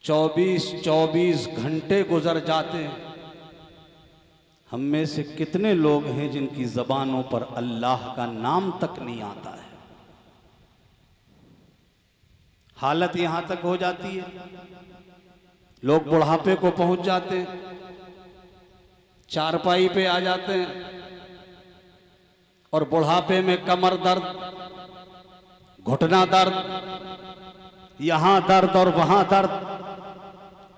24-24 घंटे गुजर जाते हैं। हम में से कितने लोग हैं जिनकी जबानों पर अल्लाह का नाम तक नहीं आता है। हालत यहां तक हो जाती है, लोग बुढ़ापे को पहुंच जाते हैं, चारपाई पे आ जाते हैं और बुढ़ापे में कमर दर्द, घुटना दर्द, यहां दर्द और वहां दर्द,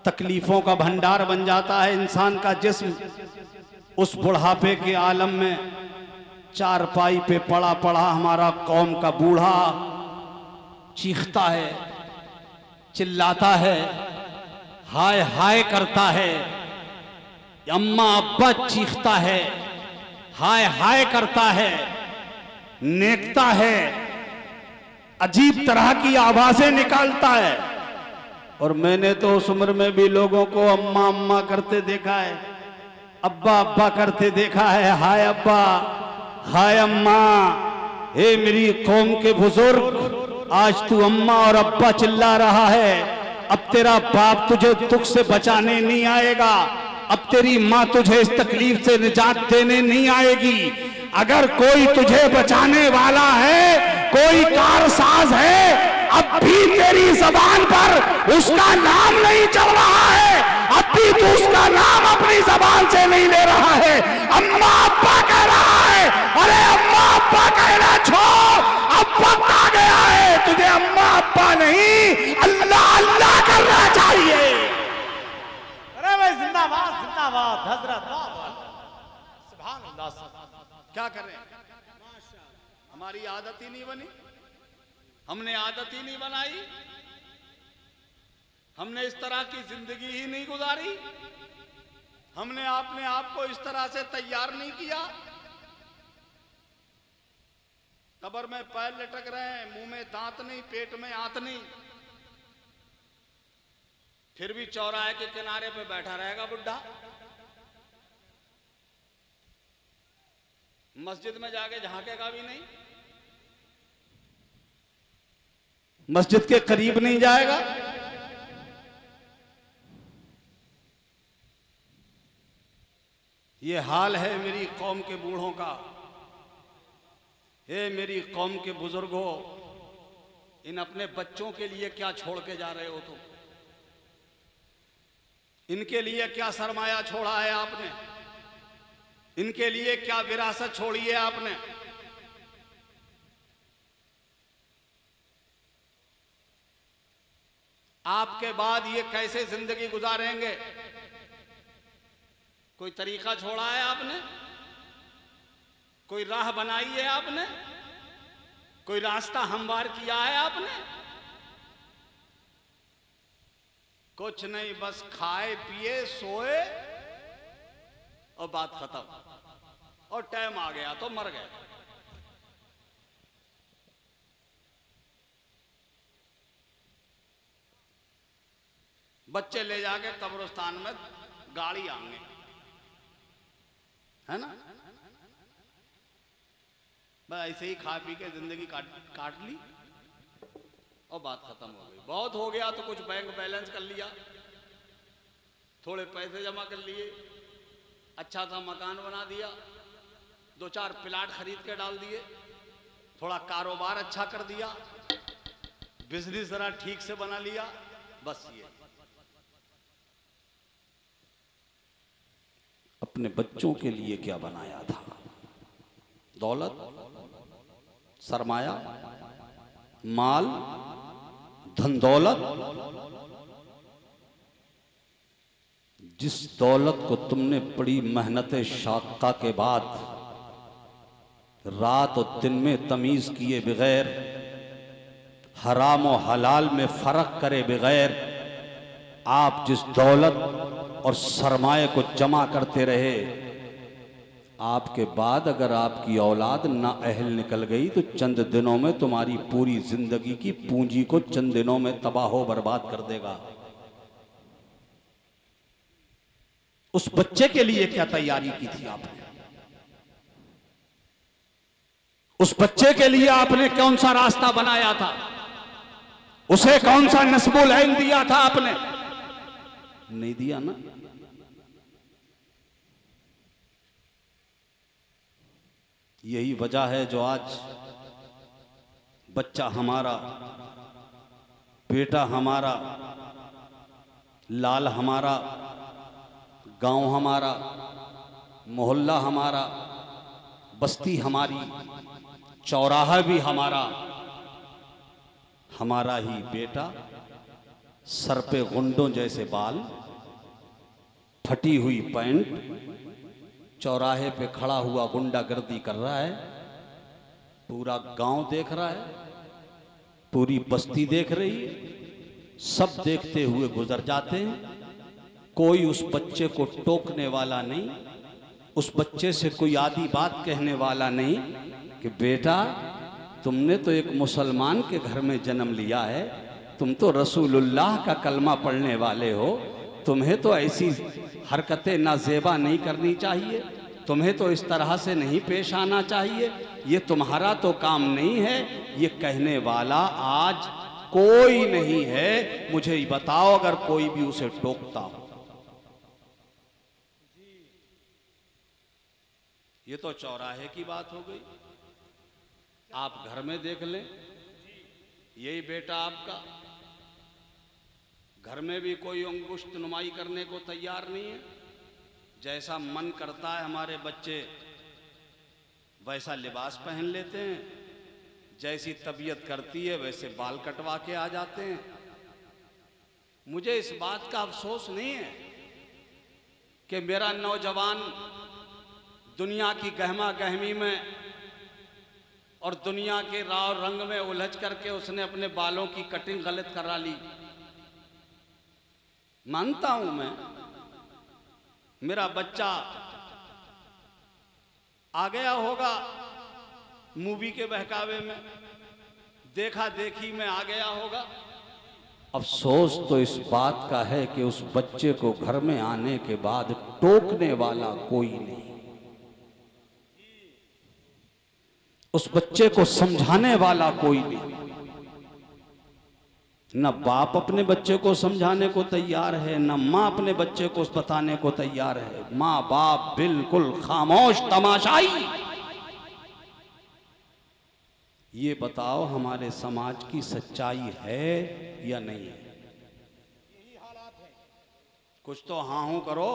तकलीफों का भंडार बन जाता है इंसान का जिस्म। उस बुढ़ापे के आलम में चारपाई पे पड़ा पड़ा हमारा कौम का बूढ़ा चीखता है, चिल्लाता है, हाय हाय करता है, अम्मा अब्बा चीखता है, हाय हाय करता है, नेकता है, अजीब तरह की आवाजें निकालता है। और मैंने तो उस उम्र में भी लोगों को अम्मा अम्मा करते देखा है, अब्बा अब्बा करते देखा है, हाय अब्बा हाय अम्मा। हे मेरी कौम के बुजुर्ग, आज तू अम्मा और अब्बा चिल्ला रहा है, अब तेरा बाप तुझे दुख से बचाने नहीं आएगा, अब तेरी माँ तुझे इस तकलीफ से निजात देने नहीं आएगी। अगर कोई तुझे बचाने वाला है, कोई कारसाज है, अब भी तेरी जबान पर उसका नाम नहीं चल रहा है, अब भी तू उसका नाम अपनी जबान से नहीं ले रहा है। अम्मा अब्बा कह रहा है, अरे अम्मा अब्बा कहना छोड़, अब वक्त आ गया है तुझे अम्मा अब्बा नहीं अल्लाह अल्लाह करना चाहिए। अरे भाई जिंदाबाद जिंदाबाद हजरत, सुभान अल्लाह। क्या करें, हमारी आदत ही नहीं बनी, हमने आदत ही नहीं बनाई, हमने इस तरह की जिंदगी ही नहीं गुजारी, हमने अपने आप को इस तरह से तैयार नहीं किया। कब्र में पैर लटक रहे हैं, मुंह में दांत नहीं, पेट में आंत नहीं, फिर भी चौराहे के किनारे पे बैठा रहेगा बुढ़ा। मस्जिद में जाके झांकेगा भी नहीं, मस्जिद के करीब नहीं जाएगा। ये हाल है मेरी कौम के बूढ़ों का। हे मेरी कौम के बुजुर्गों, इन अपने बच्चों के लिए क्या छोड़ के जा रहे हो तुम? इनके लिए क्या सरमाया छोड़ा है आपने? इनके लिए क्या विरासत छोड़ी है आपने? आपके बाद ये कैसे जिंदगी गुजारेंगे? कोई तरीका छोड़ा है आपने? कोई राह बनाई है आपने? कोई रास्ता हमवार किया है आपने? कुछ नहीं, बस खाए पिए सोए और बात खत्म, और टाइम आ गया तो मर गए। बच्चे ले जाके कब्रिस्तान में गाड़ी आएंगे, है ना? बस ऐसे ही खा पी के जिंदगी काट ली और बात खत्म हो गई। बहुत हो गया तो कुछ बैंक बैलेंस कर लिया, थोड़े पैसे जमा कर लिए, अच्छा सा मकान बना दिया, 2-4 प्लाट खरीद के डाल दिए, थोड़ा कारोबार अच्छा कर दिया, बिजनेस जरा ठीक से बना लिया, बस ये। अपने बच्चों के लिए क्या बनाया था? दौलत, सरमाया, माल, धन दौलत। जिस दौलत को तुमने बड़ी मेहनत शाक़ा के बाद रात और दिन में तमीज किए बगैर, हराम और हलाल में फर्क करे बगैर, आप जिस दौलत और सरमाए को जमा करते रहे, आपके बाद अगर आपकी औलाद ना अहल निकल गई तो चंद दिनों में तुम्हारी पूरी जिंदगी की पूंजी को चंद दिनों में तबाह बर्बाद कर देगा। उस बच्चे के लिए क्या तैयारी की थी आपने? उस बच्चे के लिए आपने कौन सा रास्ता बनाया था? उसे कौन सा नस्बुल ऐन दिया था आपने? नहीं दिया ना। यही वजह है जो आज बच्चा हमारा, बेटा हमारा, लाल हमारा, गांव हमारा, मोहल्ला हमारा, बस्ती हमारी, चौराहा भी हमारा, हमारा ही बेटा सर पे गुंडों जैसे बाल, फटी हुई पैंट, चौराहे पे खड़ा हुआ गुंडागर्दी कर रहा है। पूरा गांव देख रहा है, पूरी बस्ती देख रही है, सब देखते हुए गुजर जाते हैं। कोई उस बच्चे को टोकने वाला नहीं, उस बच्चे से कोई आधी बात कहने वाला नहीं कि बेटा तुमने तो एक मुसलमान के घर में जन्म लिया है, तुम तो रसूलुल्लाह का कलमा पढ़ने वाले हो, तुम्हें तो ऐसी हरकतें नाजेबा नहीं करनी चाहिए, तुम्हें तो इस तरह से नहीं पेश आना चाहिए, ये तुम्हारा तो काम नहीं है। ये कहने वाला आज कोई नहीं है। मुझे बताओ अगर कोई भी उसे टोकता हो। ये तो चौराहे की बात हो गई। आप घर में देख लें, यही बेटा आपका, घर में भी कोई अंगुष्ठ नुमाई करने को तैयार नहीं है। जैसा मन करता है हमारे बच्चे वैसा लिबास पहन लेते हैं, जैसी तबीयत करती है वैसे बाल कटवा के आ जाते हैं। मुझे इस बात का अफसोस नहीं है कि मेरा नौजवान दुनिया की गहमा गहमी में और दुनिया के राव रंग में उलझ करके उसने अपने बालों की कटिंग गलत करा ली। मानता हूं मैं, मेरा बच्चा आ गया होगा मूवी के बहकावे में, देखा देखी में आ गया होगा। अफसोस तो इस बात का है कि उस बच्चे को घर में आने के बाद टोकने वाला कोई नहीं, उस बच्चे को समझाने वाला कोई नहीं। न बाप अपने बच्चे को समझाने को तैयार है, न माँ अपने बच्चे को बताने को तैयार है। माँ बाप बिल्कुल खामोश तमाशाई। ये बताओ हमारे समाज की सच्चाई है या नहीं है? यही हालात है। कुछ तो हाँ हूं करो।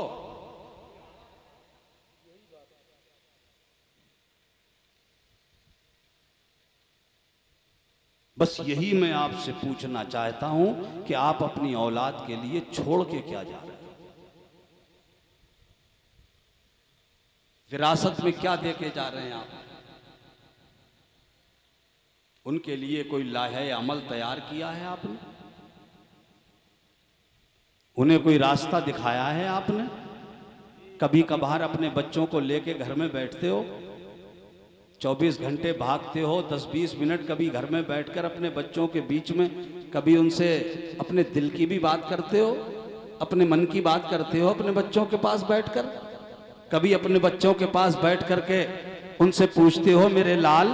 बस यही मैं आपसे पूछना चाहता हूं कि आप अपनी औलाद के लिए छोड़ के क्या जा रहे हैं? विरासत में क्या दे के जा रहे हैं आप? उनके लिए कोई लाहे अमल तैयार किया है आपने? उन्हें कोई रास्ता दिखाया है आपने? कभी कभार अपने बच्चों को लेके घर में बैठते हो, 24 घंटे भागते हो, 10-20 मिनट कभी घर में बैठकर अपने बच्चों के बीच में कभी उनसे अपने दिल की भी बात करते हो, अपने मन की बात करते हो अपने बच्चों के पास बैठकर? कभी अपने बच्चों के पास बैठ करके उनसे पूछते हो, मेरे लाल,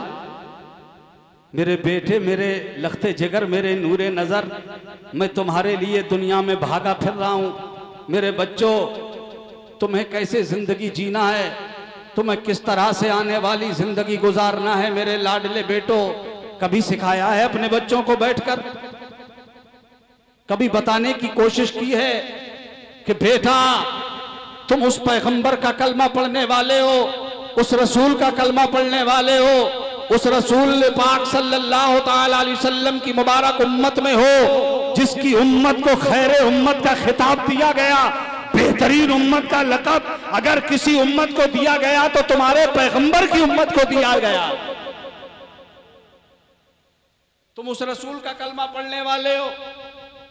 मेरे बेटे, मेरे लखते जिगर, मेरे नूरे नजर, मैं तुम्हारे लिए दुनिया में भागा फिर रहा हूं, मेरे बच्चों तुम्हें कैसे जिंदगी जीना है, तुम्हें किस तरह से आने वाली जिंदगी गुजारना है, मेरे लाडले बेटो, कभी सिखाया है अपने बच्चों को बैठकर? कभी बताने की कोशिश की है कि बेटा तुम उस पैगंबर का कलमा पढ़ने वाले हो, उस रसूल का कलमा पढ़ने वाले हो, उस रसूल पाक सल्लल्लाहु ताला अलैहि वसल्लम की मुबारक उम्मत में हो, जिसकी उम्मत को खैरे उम्मत का खिताब दिया गया, बेहतरीन उम्मत का लक़ब अगर किसी उम्मत को दिया गया तो तुम्हारे पैगंबर की उम्मत को दिया गया। तुम उस रसूल का कलमा पढ़ने वाले हो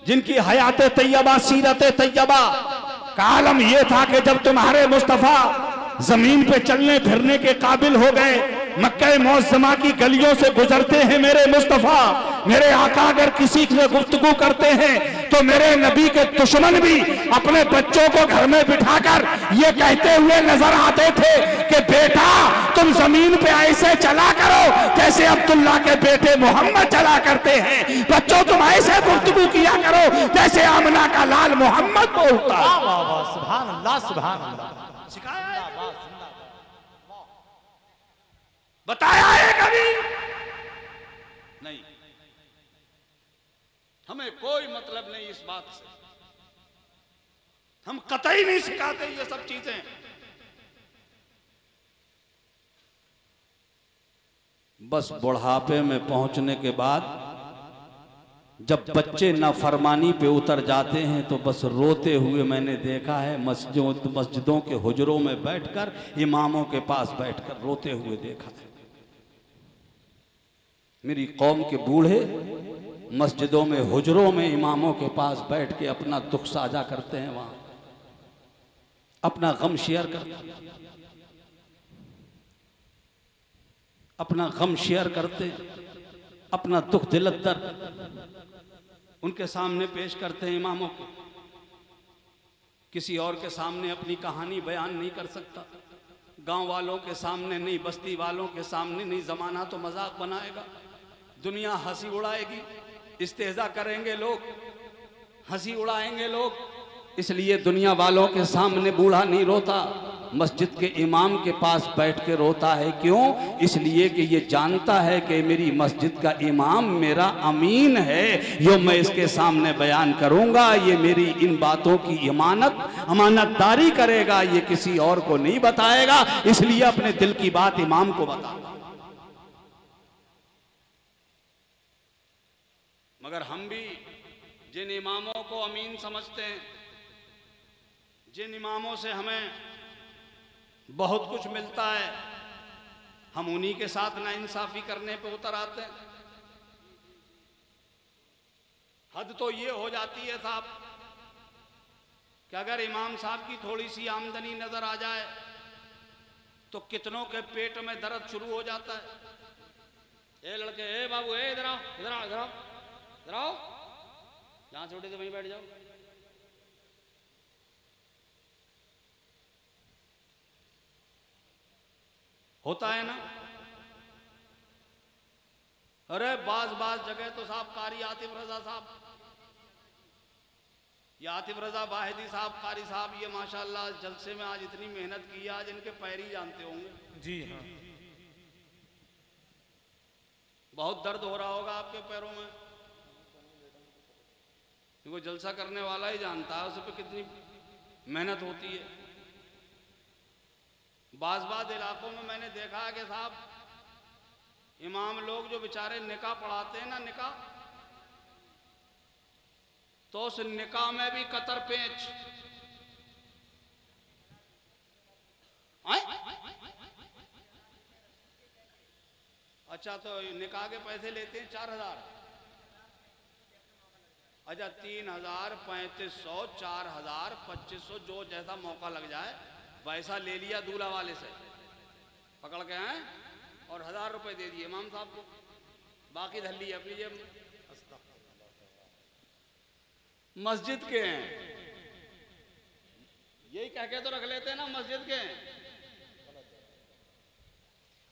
जिनकी हयात तैयबा, सीरत तैयबा का आलम यह था कि जब तुम्हारे मुस्तफा जमीन पे चलने फिरने के काबिल हो गए, मक्का मुअज़्ज़मा की गलियों से गुजरते हैं मेरे मुस्तफा, मेरे आका अगर किसी से गुफ्तगू करते हैं तो मेरे नबी के दुश्मन भी अपने बच्चों को घर में बिठाकर ये कहते हुए नजर आते थे कि बेटा तुम जमीन पे ऐसे चला करो जैसे अब्दुल्ला के बेटे मोहम्मद चला करते हैं, बच्चों तुम ऐसे गुफ्तगू किया करो जैसे आमना का लाल मोहम्मद बोलता। सुभान अल्लाह, सुभान अल्लाह। सिखाया है, बताया है कभी नहीं। हमें कोई मतलब नहीं इस बात से, हम कतई नहीं सिखाते ये सब चीजें। बस बुढ़ापे में पहुंचने के बाद जब बच्चे नाफरमानी पे उतर जाते हैं तो बस रोते हुए मैंने देखा है, मस्जिदों के हुजरों में बैठकर, इमामों के पास बैठकर रोते हुए देखा है। मेरी कौम के बूढ़े मस्जिदों में हुजरों में इमामों के पास बैठ के अपना दुख साझा करते हैं, वहां अपना गम शेयर करते हैं, अपना गम शेयर करते हैं, अपना दुख दिलत दर्द उनके सामने पेश करते हैं इमामों को। किसी और के सामने अपनी कहानी बयान नहीं कर सकता, गांव वालों के सामने नहीं, बस्ती वालों के सामने नहीं। जमाना तो मजाक बनाएगा, दुनिया हंसी उड़ाएगी, इस्तेजा करेंगे लोग, हंसी उड़ाएंगे लोग। इसलिए दुनिया वालों के सामने बूढ़ा नहीं रोता, मस्जिद के इमाम के पास बैठ के रोता है। क्यों? इसलिए कि ये जानता है कि मेरी मस्जिद का इमाम मेरा अमीन है, यो मैं इसके सामने बयान करूंगा, ये मेरी इन बातों की अमानतदारी करेगा, ये किसी और को नहीं बताएगा, इसलिए अपने दिल की बात इमाम को बताता। मगर हम भी जिन इमामों को अमीन समझते हैं, जिन इमामों से हमें बहुत कुछ मिलता है, हम उन्हीं के साथ नाइंसाफी करने पे उतर आते हैं। हद तो ये हो जाती है साहब कि अगर इमाम साहब की थोड़ी सी आमदनी नजर आ जाए तो कितनों के पेट में दर्द शुरू हो जाता है। ए लड़के, ए बाबू, ए इधर आओ, इधर आओ, इधर आओ, इधर आओ, जहां छोटे थे वहीं बैठ जाओ। होता है ना? अरे बाज जगह तो साहब कारी आतिफ रजा साहब, ये आतिफ रजा वाहिदी साहब, कारी साहब, ये माशाल्लाह जलसे में आज इतनी मेहनत की, आज इनके पैर ही जानते होंगे। जी हाँ, बहुत दर्द हो रहा होगा आपके पैरों में, क्योंकि जलसा करने वाला ही जानता है उस पर कितनी मेहनत होती है। बाज़ इलाकों में मैंने देखा है कि साहब इमाम लोग जो बेचारे निकाह पढ़ाते हैं ना, निकाह, तो उस निकाह में भी कतर पेंच। अच्छा, तो निकाह के पैसे लेते हैं 4000। अच्छा, 3000, 3500, 4000, 2500, जो जैसा मौका लग जाए वैसा ले लिया दूल्हा वाले से पकड़ के हैं, और 1000 रुपए दे दिए इमाम साहब को, बाकी धर लिए अपनी जेब में। मस्जिद के हैं, यही कह के तो रख लेते हैं ना, मस्जिद के हैं।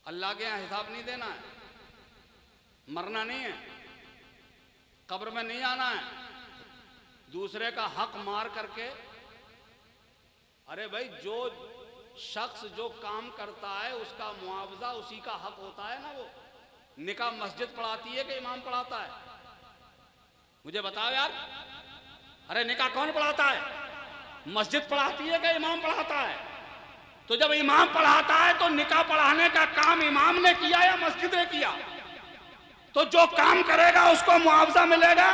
अल्लाह के यहाँ हिसाब नहीं देना है, मरना नहीं है, कब्र में नहीं आना है, दूसरे का हक मार करके। अरे भाई, जो शख्स जो काम करता है उसका मुआवजा उसी का हक होता है ना। वो निकाह मस्जिद पढ़ाती है कि इमाम पढ़ाता है? मुझे बताओ यार। अरे निकाह कौन पढ़ाता है? मस्जिद पढ़ाती है कि इमाम पढ़ाता है? तो जब इमाम पढ़ाता है तो निकाह पढ़ाने का काम इमाम ने किया या मस्जिद ने किया? तो जो काम करेगा उसको मुआवजा मिलेगा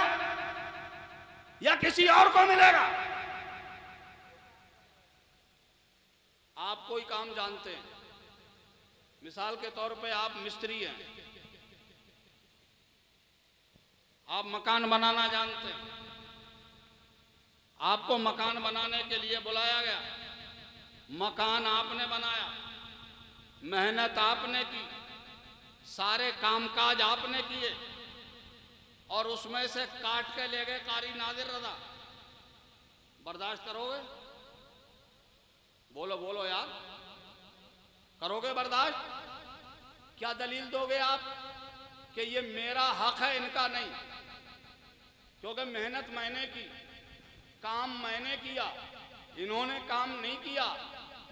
या किसी और को मिलेगा? आप कोई काम जानते हैं, मिसाल के तौर पे आप मिस्त्री हैं, आप मकान बनाना जानते हैं, आपको मकान बनाने के लिए बुलाया गया, मकान आपने बनाया, मेहनत आपने की, सारे कामकाज आपने किए, और उसमें से काट के ले गए कारी नादिर रजा, बर्दाश्त करोगे? बोलो बोलो यार, करोगे बर्दाश्त? क्या दलील दोगे आप कि ये मेरा हक है इनका नहीं? क्योंकि मेहनत मैंने की, काम मैंने किया, इन्होंने काम नहीं किया।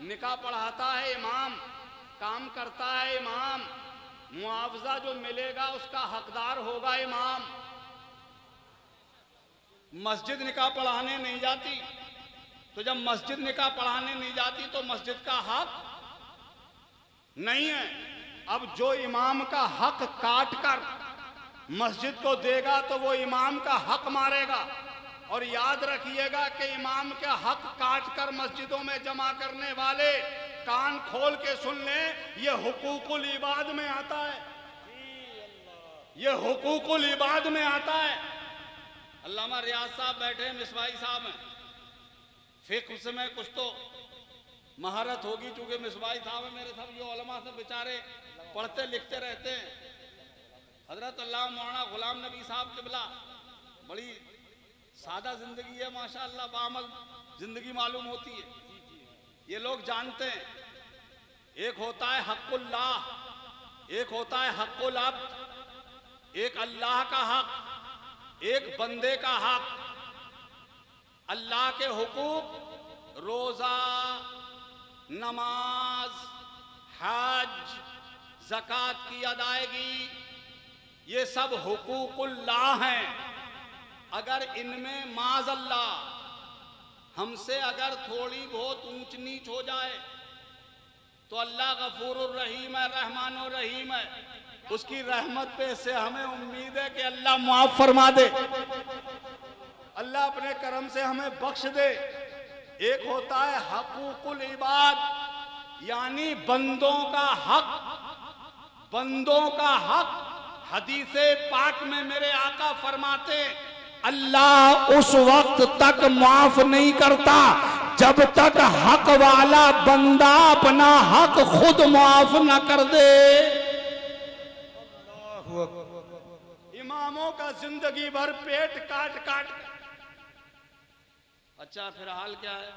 निकाह पढ़ाता है इमाम, काम करता है इमाम, मुआवजा जो मिलेगा उसका हकदार होगा इमाम। मस्जिद निकाह पढ़ाने नहीं जाती, तो जब मस्जिद निकाह पढ़ाने नहीं जाती तो मस्जिद का हक नहीं है। अब जो इमाम का हक काट कर मस्जिद को देगा तो वो इमाम का हक मारेगा। और याद रखिएगा कि इमाम के हक काट कर मस्जिदों में जमा करने वाले कान खोल के सुन लें, ये हुकूकुल इबाद में आता है, ये हुकूकुल इबाद में आता है। अल्लामा रियाज साहब बैठे, मिसबाही साहब हैं, फिक्र में कुछ तो महारत होगी, चूंकि मिसबाही साहब है, मेरे सब ये उलमा सब बेचारे पढ़ते लिखते रहते हैं। हजरत अल्लाह मौलाना गुलाम नबी साहब किबला, बड़ी सादा जिंदगी है माशाअल्लाह, बामल जिंदगी मालूम होती है। ये लोग जानते हैं, एक होता है हक़ुल्लाह, एक होता है हक़ुल अब्द, एक अल्लाह का हक, एक बंदे का हक। अल्लाह के हुकूक रोजा, नमाज, हज, ज़कात की अदायगी, ये सब हुकूकुल्लाह हैं। अगर इनमें माज़अल्लाह हमसे अगर थोड़ी बहुत ऊंच नीच हो जाए तो अल्लाह गफूरुर रहीम है, रहमानुर रहीम है, उसकी रहमत पे से हमें उम्मीद है कि अल्लाह माफ फरमा दे, अल्लाह अपने करम से हमें बख्श दे। एक होता है हकूकुल इबाद, यानी बंदों का हक, बंदों का हक। हदीसे पाक में मेरे आका फरमाते, अल्लाह उस वक्त तक माफ नहीं करता जब तक हक वाला बंदा अपना हक खुद माफ न कर दे। इमामों का जिंदगी भर पेट काट काट। अच्छा फिर हाल क्या है?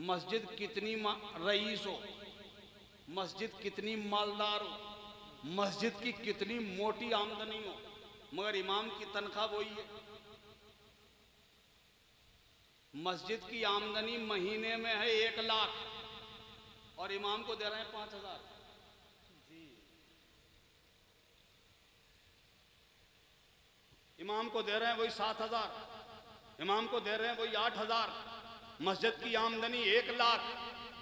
मस्जिद कितनी रईस हो, मस्जिद कितनी मालदार हो, मस्जिद की कितनी मोटी आमदनी हो, मगर इमाम की तनख्वाह वही है। मस्जिद की आमदनी महीने में है 1 लाख और इमाम को दे रहे हैं 5,000। इमाम को दे रहे हैं वही 7,000, इमाम को दे रहे हैं वही 8,000। मस्जिद की आमदनी 1 लाख,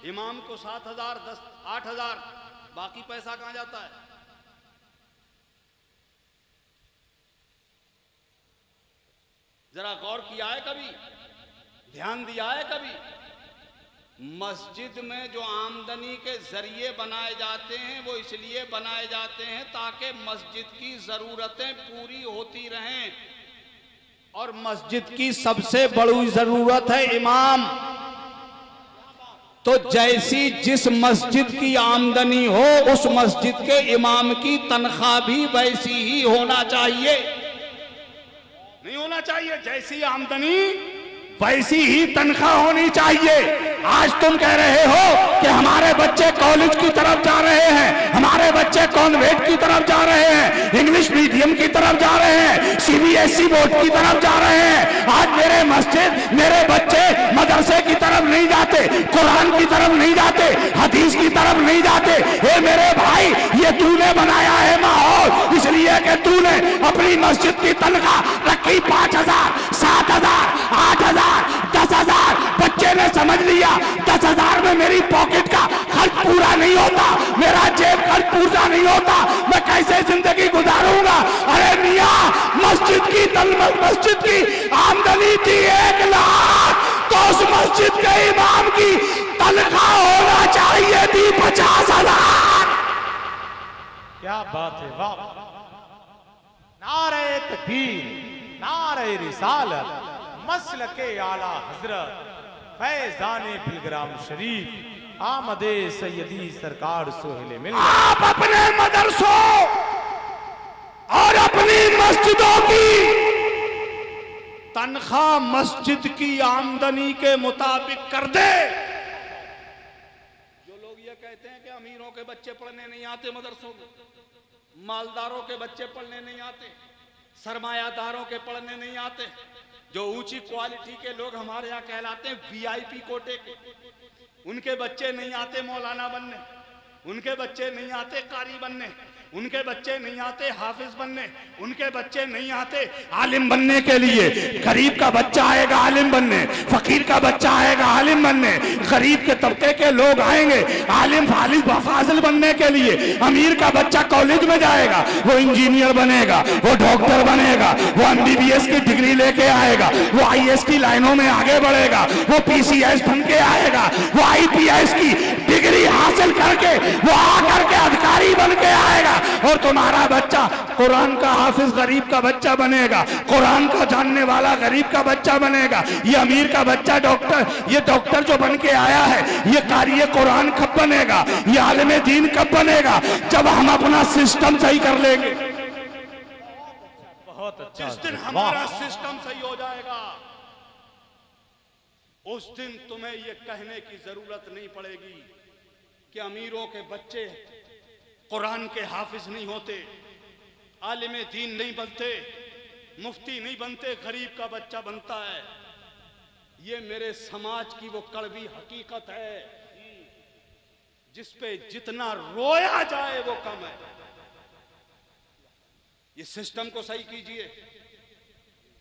इमाम को 7,000, 8,000, बाकी पैसा कहां जाता है? जरा गौर किया है कभी? ध्यान दिया है कभी? मस्जिद में जो आमदनी के जरिए बनाए जाते हैं वो इसलिए बनाए जाते हैं ताकि मस्जिद की जरूरतें पूरी होती रहें, और मस्जिद की सबसे बड़ी जरूरत है इमाम। तो जैसी जिस मस्जिद की आमदनी हो उस मस्जिद के इमाम की तनख्वाह भी वैसी ही होना चाहिए। नहीं होना चाहिए जैसी आमदनी वैसी ही तनख्वाह होनी चाहिए। आज तुम कह रहे हो कि हमारे बच्चे कॉलेज की तरफ जा रहे हैं, हमारे बच्चे कॉन्वेंट की तरफ जा रहे हैं, इंग्लिश मीडियम की तरफ जा रहे हैं, सीबीएसई बोर्ड की तरफ जा रहे हैं। आज मेरे बच्चे मदरसे की तरफ नहीं जाते, कुरान की तरफ नहीं जाते, हदीस की तरफ नहीं जाते। हे मेरे भाई, ये तूने बनाया है माहौल, इसलिए कि तूने अपनी मस्जिद की तनख्वाह रखी 5,000, 7,000, 8,000, 10,000। बच्चे ने समझ लिया 10,000 में मेरी पॉकेट का खर्च पूरा नहीं होता, मेरा जेब खर्च पूरा नहीं होता, मैं कैसे जिंदगी गुजारूंगा? अरे मियां, मस्जिद की आमदनी थी 1 लाख, तो उस मस्जिद के इमाम की तनख्वाह होना चाहिए थी 50,000। क्या बात है, वाह! नारे तकबीर, नारे रिसालत, मसलके आला हजरत फैजाने पिलग्राम शरीफ, आमदे सैयदी सरकार सोहेले मिल। आप अपने मदरसों, और अपनी मस्जिदों की तनख्वाह मस्जिद की आमदनी के मुताबिक कर दे। जो लोग ये कहते हैं कि अमीरों के बच्चे पढ़ने नहीं आते मदरसों में, मालदारों के बच्चे पढ़ने नहीं आते, सरमायादारों के पढ़ने नहीं आते, जो ऊंची क्वालिटी के लोग हमारे यहाँ कहलाते हैं वीआईपी कोटे के, उनके बच्चे नहीं आते मौलाना बनने, उनके बच्चे नहीं आते कारी बनने, उनके बच्चे नहीं आते हाफिज बनने, उनके बच्चे नहीं आते आलिम बनने के लिए। गरीब का बच्चा आएगा आलिम बनने, फकीर का बच्चा आएगा आलिम बनने, गरीब के तबके के लोग आएंगे आलिम फाजिल बनने के लिए। अमीर का बच्चा कॉलेज में जाएगा, वो इंजीनियर बनेगा, वो डॉक्टर बनेगा, वो एमबीबीएस की डिग्री लेके आएगा, वो आईएएस की लाइनों में आगे बढ़ेगा, वो पीसीएस बन के आएगा, वो आईपीएस की डिग्री हासिल करके वो आकर के अधिकारी बन के आएगा। और तुम्हारा बच्चा कुरान का हाफिज गरीब का बच्चा बनेगा, कुरान का जानने वाला गरीब का बच्चा बनेगा। ये अमीर का बच्चा डॉक्टर, ये डॉक्टर जो बन के आया है, ये कारी कुरान कब बनेगा, ये आलिम दीन कब बनेगा? जब हम अपना सिस्टम सही कर लेंगे। बहुत अच्छा। जिस दिन हमारा सिस्टम सही हो जाएगा, उस दिन तुम्हें ये कहने की जरूरत नहीं पड़ेगी कि अमीरों के बच्चे कुरान के हाफिज नहीं होते, आलिम दीन नहीं बनते, मुफ्ती नहीं बनते, गरीब का बच्चा बनता है। ये मेरे समाज की वो कड़वी हकीकत है जिस पे जितना रोया जाए वो कम है। ये सिस्टम को सही कीजिए।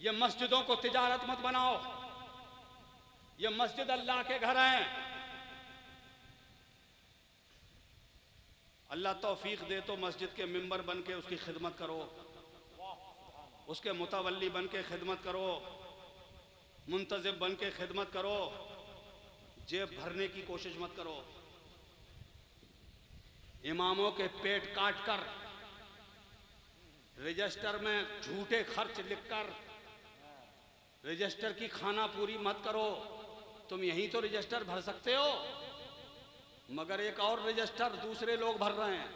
ये मस्जिदों को तिजारत मत बनाओ। ये मस्जिद अल्लाह के घर हैं। अल्लाह तौफीक दे तो मस्जिद के मिंबर बन के उसकी खिदमत करो, उसके मुतवल्ली बन के खिदमत करो, मुंतजिब बन के खिदमत करो, जेब भरने की कोशिश मत करो। इमामों के पेट काट कर रजिस्टर में झूठे खर्च लिखकर रजिस्टर की खाना पूरी मत करो। तुम यहीं तो रजिस्टर भर सकते हो, मगर एक और रजिस्टर दूसरे लोग भर रहे हैं,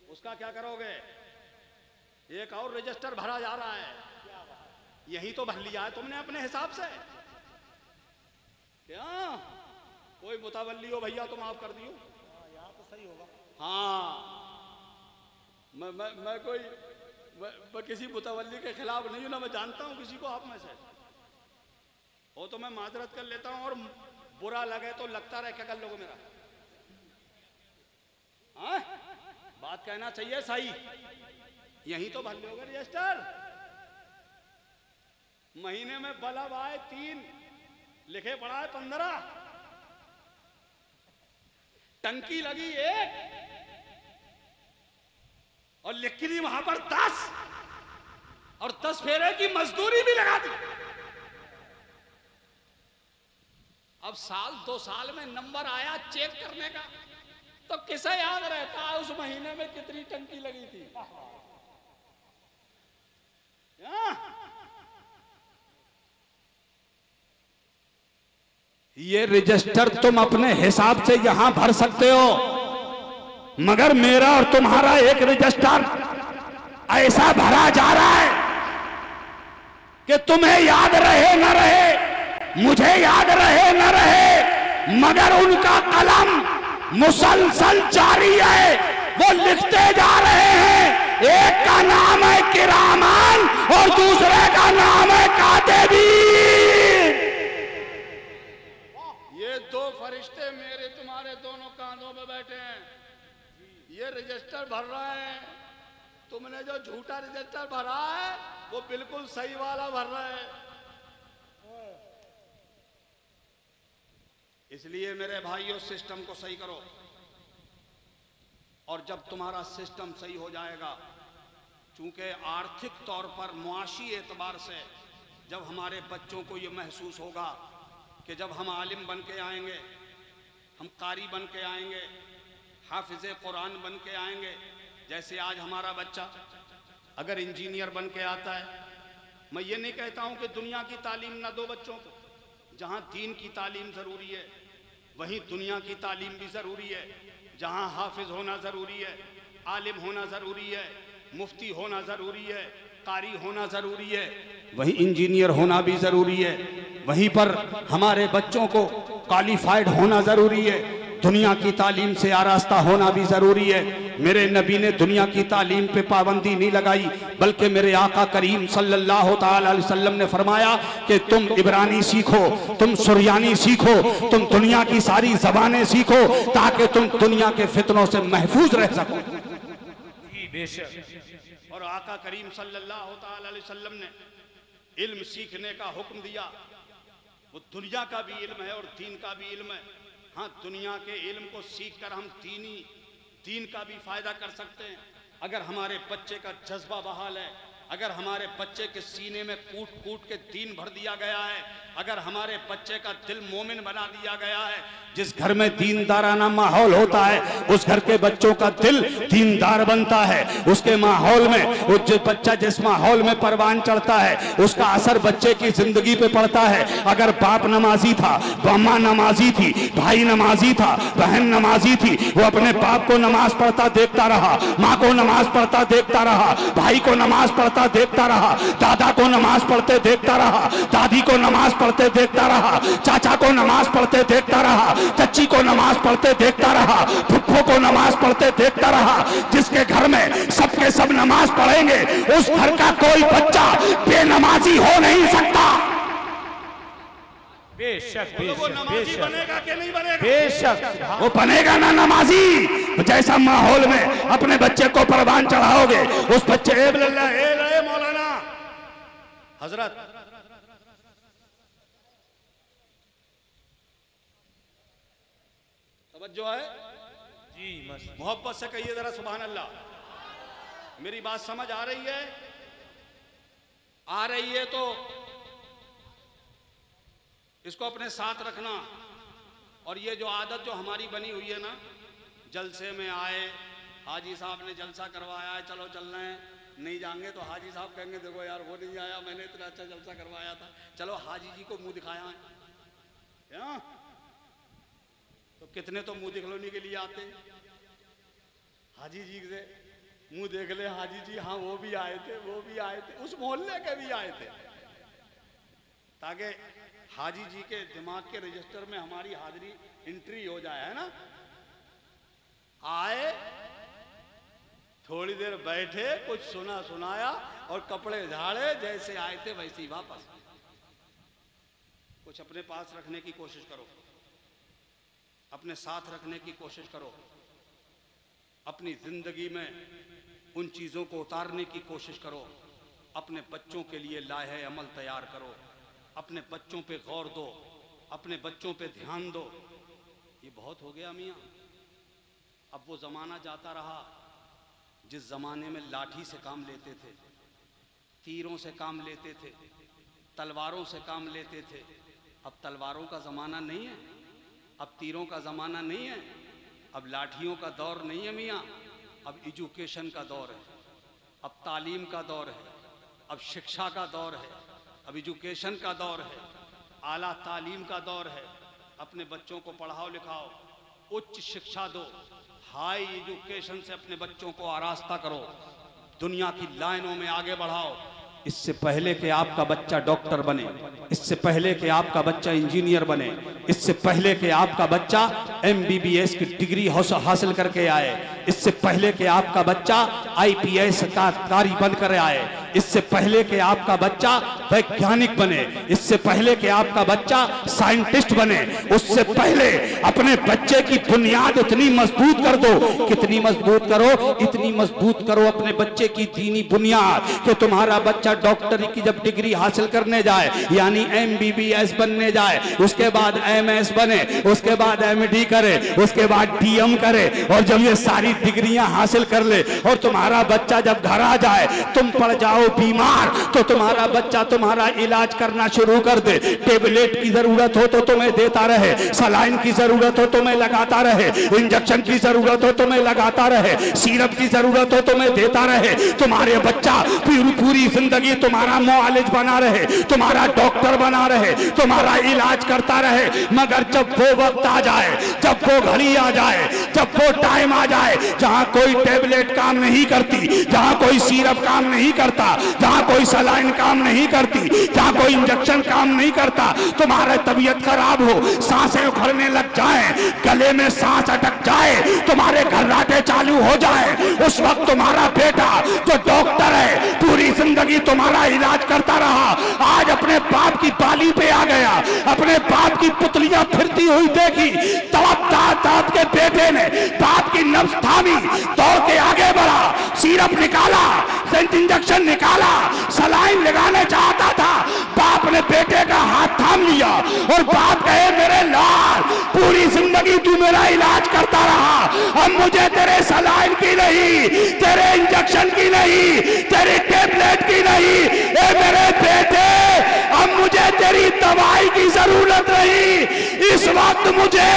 उसका क्या करोगे? एक और रजिस्टर भरा जा रहा है, यही तो भर लिया है तुमने अपने हिसाब से। क्या कोई मुतवल्ली हो भैया तो माफ कर दियो। यहाँ तो सही होगा। हाँ, मैं किसी मुतवल्ली के खिलाफ नहीं हूं ना, मैं जानता हूं किसी को आप में से हो तो मैं माजरत कर लेता हूं, और बुरा लगे तो लगता रहे क्या कर लोगे मेरा। हाँ? बात कहना चाहिए सही। यही तो भर लोगे रजिस्टर। महीने में बल्ब आए 3, लिखे पड़ा है 15, टंकी लगी 1 और लिखी थी वहां पर 10, और 10 फेरे की मजदूरी भी लगा दी। अब साल 2 साल में नंबर आया चेक करने का, तो किसे याद रहता है उस महीने में कितनी टंकी लगी थी? ये रजिस्टर तुम अपने हिसाब से यहां भर सकते हो, मगर मेरा और तुम्हारा एक रजिस्टर ऐसा भरा जा रहा है कि तुम्हें याद रहे न रहे, मुझे याद रहे न रहे, मगर उनका कलम मुसलसल जारी है, वो लिखते जा रहे हैं। एक का नाम है किरामान और दूसरे का नाम है कातिबीन। ये 2 फरिश्ते मेरे तुम्हारे दोनों कांधों पे बैठे हैं, ये रजिस्टर भर रहा है। तुमने जो झूठा रजिस्टर भरा है वो बिल्कुल सही वाला भर रहा है। इसलिए मेरे भाइयों, सिस्टम को सही करो, और जब तुम्हारा सिस्टम सही हो जाएगा, चूंकि आर्थिक तौर पर मुआशी एतबार से जब हमारे बच्चों को ये महसूस होगा कि जब हम आलिम बन के आएंगे, हम कारी बन के आएंगे, हाफिज़ कुरान बन के आएंगे, जैसे आज हमारा बच्चा अगर इंजीनियर बन के आता है, मैं ये नहीं कहता हूँ कि दुनिया की तालीम ना दो बच्चों को, जहाँ दीन की तालीम ज़रूरी है वहीं दुनिया की तालीम भी ज़रूरी है। जहाँ हाफिज़ होना ज़रूरी है, आलिम होना ज़रूरी है, मुफ्ती होना जरूरी है, कारी होना जरूरी है, वहीं इंजीनियर होना भी जरूरी है, वहीं पर हमारे बच्चों को क्वालिफाइड होना जरूरी है, दुनिया की तालीम से आरास्ता होना भी जरूरी है। मेरे नबी ने दुनिया की तालीम पे पाबंदी नहीं लगाई, बल्कि मेरे आका करीम सल्लल्लाहु ताला अलैहि वसल्लम ने फरमाया कि तुम इब्रानी सीखो, तुम सुरयानी सीखो, तुम दुनिया की सारी जबानें सीखो, ताकि तुम दुनिया के फितनों से महफूज रह सको। बेशक। और आका करीम सल्लल्लाहु ताला अलैहि वसल्लम ने इल्म सीखने का हुक्म दिया। वो दुनिया का भी इल्म है और दीन का भी इल्म है। हाँ, दुनिया के इल्म को सीख कर हम दीन का भी फायदा कर सकते हैं। अगर हमारे बच्चे का जज्बा बहाल है, अगर हमारे बच्चे के सीने में कूट कूट के दीन भर दिया गया है, अगर हमारे बच्चे का दिल मोमिन बना दिया गया है, जिस घर में दीनदाराना माहौल होता है उस घर के बच्चों का दिल दीनदार बनता है। उसके माहौल में वो जो बच्चा जिस माहौल में परवान चढ़ता है उसका असर बच्चे की जिंदगी पे पड़ता है। अगर बाप नमाजी था, माँ नमाजी थी, भाई नमाजी था, बहन नमाजी थी, वो अपने बाप को नमाज पढ़ता देखता रहा, माँ को नमाज पढ़ता देखता रहा, भाई को नमाज पढ़ता देखता रहा, दादा को नमाज पढ़ते देखता रहा, दादी को नमाज पढ़ते देखता रहा, चाचा को नमाज पढ़ते देखता रहा, चच्ची को नमाज पढ़ते देखता रहा, फुफ्फो को नमाज पढ़ते देखता रहा। जिसके घर में सबके सब नमाज पढ़ेंगे उस घर का कोई बच्चा बेनमाजी हो नहीं सकता। बेशक वो नमाजी बनेगा कि नहीं बनेगा? बेशक वो बनेगा ना नमाजी। जैसा माहौल में अपने बच्चे को परवान चढ़ाओगे उस बच्चे ए मौलाना हजरत तवज्जो है जी, मस्त। मोहब्बत से कहिए जरा सुभान अल्लाह। मेरी बात समझ आ रही है? आ रही है तो इसको अपने साथ रखना। और ये जो आदत जो हमारी बनी हुई है ना, जलसे में आए, हाजी साहब ने जलसा करवाया है, चलो चल रहे हैं, नहीं जाएंगे तो हाजी साहब कहेंगे देखो यार वो नहीं आया, मैंने इतना अच्छा जलसा करवाया था, चलो हाजी जी को मुंह दिखाया है। तो कितने तो मुंह दिखलाने के लिए आते हैं, हाजी जी से मुंह देख ले हाजी जी, हाँ वो भी आए थे, वो भी आए थे, उस मोहल्ले के भी आए थे, ताकि हाजी जी के दिमाग के रजिस्टर में हमारी हाजिरी एंट्री हो जाए, है ना। आए, थोड़ी देर बैठे, कुछ सुना सुनाया और कपड़े झाड़े, जैसे आए थे वैसे ही वापस। कुछ अपने पास रखने की कोशिश करो, अपने साथ रखने की कोशिश करो, अपनी जिंदगी में उन चीजों को उतारने की कोशिश करो, अपने बच्चों के लिए लाहे अमल तैयार करो, अपने बच्चों पे गौर दो, अपने बच्चों पे ध्यान दो। ये बहुत हो गया मियाँ। अब वो ज़माना जाता रहा जिस ज़माने में लाठी से काम लेते थे, तीरों से काम लेते थे, तलवारों से काम लेते थे। अब तलवारों का ज़माना नहीं है, अब तीरों का ज़माना नहीं है, अब लाठियों का दौर नहीं है मियाँ। अब एजुकेशन का दौर है, अब तालीम का दौर है, अब शिक्षा का दौर है, अब एजुकेशन का दौर है, आला तालीम का दौर है। अपने बच्चों को पढ़ाओ लिखाओ, उच्च शिक्षा दो, हाई एजुकेशन से अपने बच्चों को आरास्ता करो, दुनिया की लाइनों में आगे बढ़ाओ। इससे पहले कि आपका बच्चा डॉक्टर बने, इससे पहले कि आपका बच्चा इंजीनियर बने, इससे पहले कि आपका बच्चा MBBS की डिग्री हासिल करके आए, इससे पहले कि आपका बच्चा IPS का कारी बनकर आए, इससे पहले कि आपका बच्चा वैज्ञानिक बने, इससे पहले कि आपका बच्चा साइंटिस्ट बने, उससे पहले अपने बच्चे की बुनियाद इतनी मजबूत कर दो। कितनी मजबूत करो? इतनी मजबूत करो अपने बच्चे की दीनी बुनियाद कि तुम्हारा बच्चा डॉक्टरी की जब डिग्री हासिल करने जाए, यानी MBBS बनने जाए, उसके बाद MS बने, उसके बाद MD करे, उसके बाद DM करे, और जब ये सारी डिग्रियां हासिल कर ले और तुम्हारा बच्चा जब घर आ जाए, तुम पढ़ जाओ हो बीमार तो तुम्हारा बच्चा तुम्हारा इलाज करना शुरू कर दे। टेबलेट की जरूरत हो तो तुम्हें देता रहे, सलाइन की जरूरत हो तो मैं लगाता रहे, इंजेक्शन की जरूरत हो तो मैं लगाता रहे, सिरप की जरूरत हो तो मैं देता रहे। तुम्हारे बच्चा पूरी जिंदगी तुम्हारा मुआलिज बना रहे, तुम्हारा डॉक्टर बना रहे, तुम्हारा इलाज करता रहे। मगर जब वो वक्त आ जाए, जब वो घड़ी आ जाए, जब वो टाइम आ जाए जहां कोई टेबलेट काम नहीं करती, जहां कोई सिरप काम नहीं करता, जहां कोई सलाइन काम नहीं करती, जहां कोई इंजेक्शन काम नहीं करता, तुम्हारा तबीयत खराब हो, सांसें उखड़ने लग जाए, गले में सांस अटक जाए, तुम्हारे घर्राटे चालू हो जाए, उस वक्त तुम्हारा बेटा जो डॉक्टर है पूरी जिंदगी तुम्हारा इलाज करता रहा, आज अपने बाप की पाली पे आ गया, अपने बाप की पुतलियां फिरती हुई देखी, तब के बेटे ने बाप की नब्ज थामी, दौड़ के आगे बढ़ा, सिरप निकाला, इंजेक्शन निकाला, सलाइन लगाने चाहता था, बाप ने बेटे का हाथ थाम लिया और बाप कहे मेरे लाल पूरी जिंदगी तू मेरा इलाज करता रहा, अब मुझे तेरे सलाइन की नहीं, तेरे इंजेक्शन की नहीं, तेरी टेबलेट की नहीं, ए मेरे बेटे अब मुझे तेरी दवाई की जरूरत नहीं, इस वक्त मुझे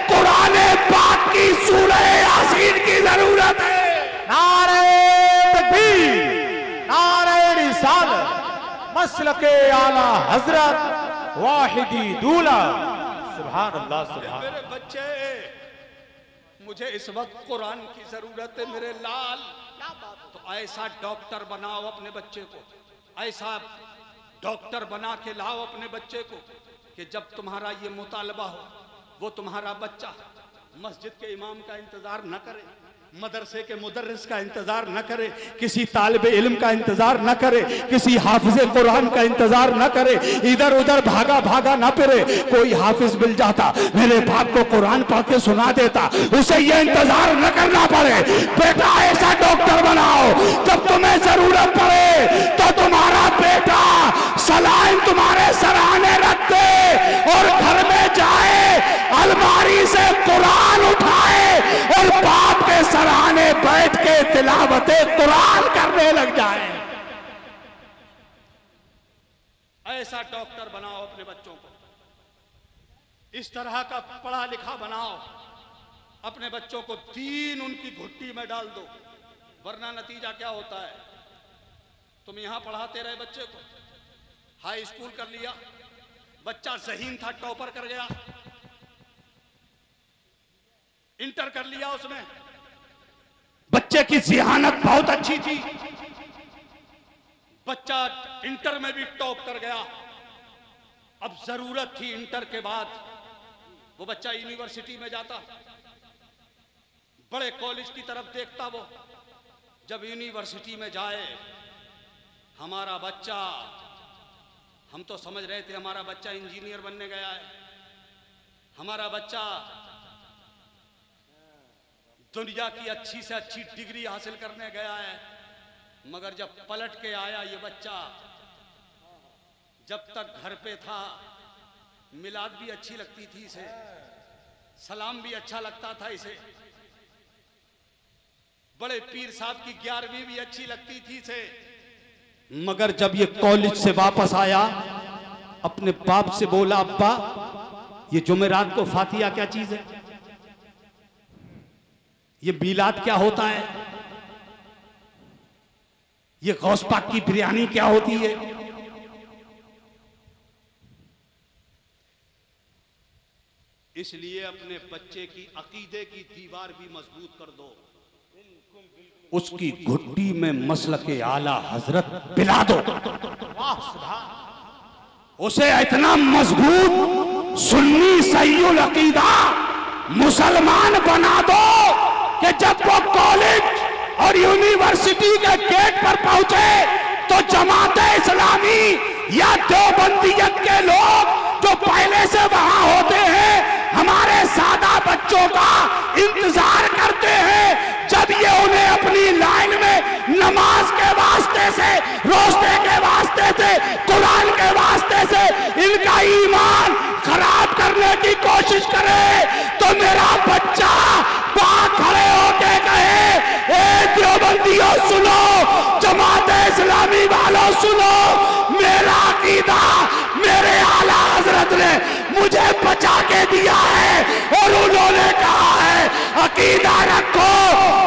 कुरान पाक की सूरह यासीन की जरूरत है। नारे तकबीर, नारे रिसालत, मसलके आला हजरत वाहिदी दूल्हा, सुभान अल्लाह सुभान। मेरे बच्चे मुझे इस वक्त कुरान की जरूरत है मेरे लाल, तो ऐसा डॉक्टर बनाओ अपने बच्चे को, ऐसा डॉक्टर बना के लाओ अपने बच्चे को कि जब तुम्हारा ये मुतालबा हो वो तुम्हारा बच्चा मस्जिद के इमाम का इंतजार न करे, मदरसे के मुदर्रिस का इंतजार न करे, किसी तालिब इल्म का इंतजार न करे, किसी हाफिज कुरान का इंतजार न करे, इधर उधर भागा भागा ना फिरे। कोई हाफिज मिल जाता मेरे बाप को कुरान पढ़ के सुना देता, उसे ये इंतजार न करना पड़े। बेटा ऐसा डॉक्टर बनाओ जब तुम्हें जरूरत पड़े तो तुम्हारा बेटा सलाइन तुम्हारे सराहने रख दे और घर में जाए, अलमारी से कुरान उठाए और बाप के सराहने बैठ के तिलावते कुरान करने लग जाए। ऐसा डॉक्टर बनाओ अपने बच्चों को, इस तरह का पढ़ा लिखा बनाओ अपने बच्चों को, दीन उनकी घुट्टी में डाल दो, वरना नतीजा क्या होता है, तुम यहां पढ़ाते रहे बच्चे को, हाई स्कूल कर लिया, बच्चा ज़हीन था टॉपर कर गया, इंटर कर लिया उसने, बच्चे की ज़िहानत बहुत अच्छी थी, बच्चा इंटर में भी टॉप कर गया, अब जरूरत थी इंटर के बाद वो बच्चा यूनिवर्सिटी में जाता, बड़े कॉलेज की तरफ देखता वो, जब यूनिवर्सिटी में जाए हमारा बच्चा, हम तो समझ रहे थे हमारा बच्चा इंजीनियर बनने गया है, हमारा बच्चा दुनिया की अच्छी से अच्छी डिग्री हासिल करने गया है, मगर जब पलट के आया ये बच्चा, जब तक घर पे था मिलाद भी अच्छी लगती थी इसे, सलाम भी अच्छा लगता था इसे, बड़े पीर साहब की 11वीं भी अच्छी लगती थी इसे, मगर जब ये कॉलेज से वापस आया अपने बाप से बोला अब्बा ये जुमेरात को फातिहा क्या चीज है, ये मीलाद क्या होता है, ये गौस पाक की बिरयानी क्या होती है। इसलिए अपने बच्चे की अकीदे की दीवार भी मजबूत कर दो, उसकी घुट्टी में मसलके आला हजरत पिला दो, उसे इतना मजबूत सुन्नी सहीउल अकीदा मुसलमान बना दो कि जब वो कॉलेज और यूनिवर्सिटी के गेट पर पहुंचे तो जमाते इस्लामी या देवबंदियत के लोग जो पहले से वहां होते हैं हमारे सादा बच्चों का इंतजार करते हैं, जब ये उन्हें अपनी लाइन में नमाज के वास्ते से, रोज़े के वास्ते से, कुरान के वास्ते से इनका ईमान खराब करने की कोशिश करे तो मेरा बच्चा वहां खड़े होके कहे ए देवबंदियों सुनो, जमात इस्लामी वालों सुनो, मेरा अकीदा मेरे आला हजरत ने मुझे बचा के दिया है और उन्होंने कहा है अकीदा रखो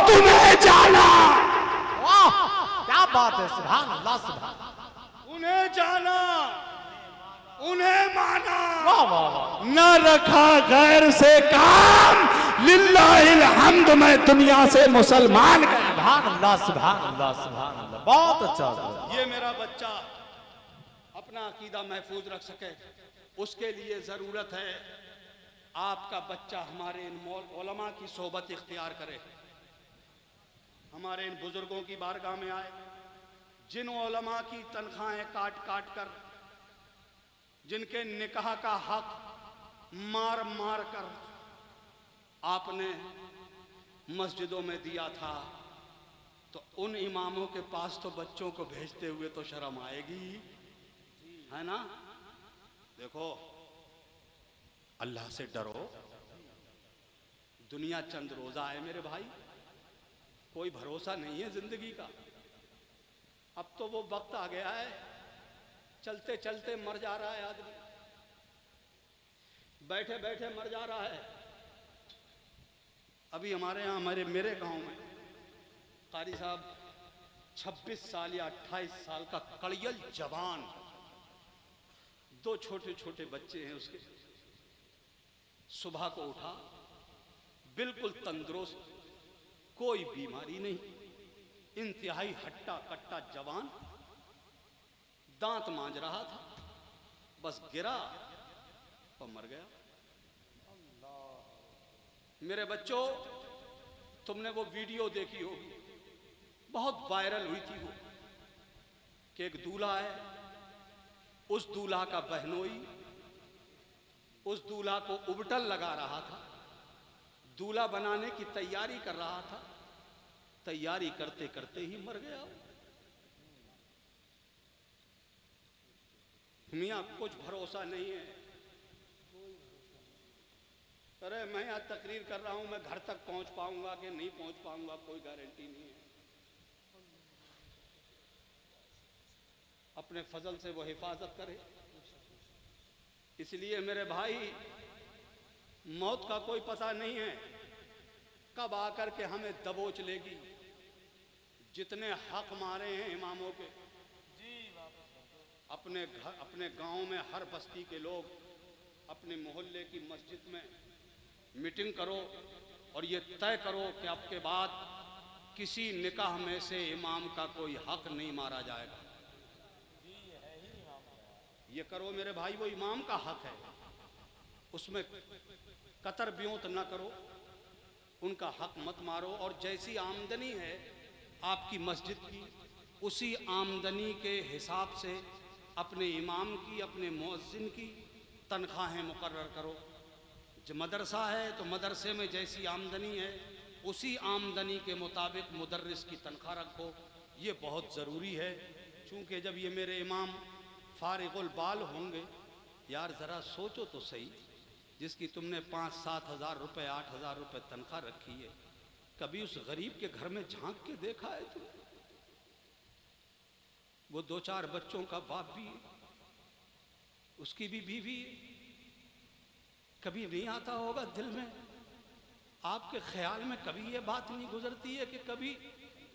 तुम्हें जाना। वाह क्या बात है, सुभान अल्लाह सुभान। उन्हें जाना, उन्हें माना, वाह वाह वाह। न रखा गैर से काम, लिल्लाहिल हम्द, मैं दुनिया से मुसलमान गया। सुभान अल्लाह सुभान अल्लाह सुभान अल्लाह। बहुत अच्छा। ये मेरा बच्चा अपना अकीदा महफूज रख सके, उसके लिए जरूरत है आपका बच्चा हमारे इन उलमा की सोबत इख्तियार करे, हमारे इन बुजुर्गों की बारगाह में आए, जिन उलमा की तनख्वाहें काट काट कर, जिनके निकाह का हक मार मार कर आपने मस्जिदों में दिया था, तो उन इमामों के पास तो बच्चों को भेजते हुए तो शर्म आएगी, है ना। देखो अल्लाह से डरो, दुनिया चंद रोजा है मेरे भाई, कोई भरोसा नहीं है जिंदगी का। अब तो वो वक्त आ गया है, चलते चलते मर जा रहा है आदमी, बैठे बैठे मर जा रहा है। अभी हमारे यहाँ मेरे गांव में कारी साहब 26 साल या 28 साल का कड़ियल जवान, 2 छोटे छोटे बच्चे हैं उसके, सुबह को उठा बिल्कुल तंदुरुस्त, कोई बीमारी नहीं, इंतहाई हट्टा कट्टा जवान, दांत मांज रहा था, बस गिरा और मर गया। मेरे बच्चों, तुमने वो वीडियो देखी होगी, बहुत वायरल हुई थी वो, कि एक दूल्हा है, उस दूल्हा का बहनोई उस दूल्हा को उबटल लगा रहा था, दूल्हा बनाने की तैयारी कर रहा था, तैयारी करते करते ही मर गया। मियां कुछ भरोसा नहीं है। अरे मैं यहाँ तकरीर कर रहा हूं, मैं घर तक पहुंच पाऊंगा कि नहीं पहुंच पाऊंगा कोई गारंटी नहीं है। अपने फजल से वो हिफाजत करे। इसलिए मेरे भाई, मौत का कोई पता नहीं है कब आकर के हमें दबोच लेगी। जितने हक मारे हैं इमामों के, अपने घर, अपने गांव में हर बस्ती के लोग अपने मोहल्ले की मस्जिद में मीटिंग करो और ये तय करो कि अब के बाद किसी निकाह में से इमाम का कोई हक नहीं मारा जाएगा। ये करो मेरे भाई, वो इमाम का हक है, उसमें कतर ब्योंत न करो, उनका हक मत मारो। और जैसी आमदनी है आपकी मस्जिद की, उसी आमदनी के हिसाब से अपने इमाम की, अपने मुअज्जिन की तनख्वाहें मुकर्रर करो। जो मदरसा है तो मदरसे में जैसी आमदनी है उसी आमदनी के मुताबिक मुदर्रिस की तनख्वाह रखो। ये बहुत ज़रूरी है, चूँकि जब ये मेरे इमाम फारिगुल बाल होंगे, यार ज़रा सोचो तो सही, जिसकी तुमने 5-7 हज़ार रुपये, 8 हज़ार रुपये तनख्वाह रखी है, कभी उस गरीब के घर में झांक के देखा है तुमने? वो 2-4 बच्चों का बाप भी है, उसकी भी बीवी है, कभी नहीं आता होगा दिल में, आपके ख्याल में कभी ये बात नहीं गुजरती है कि कभी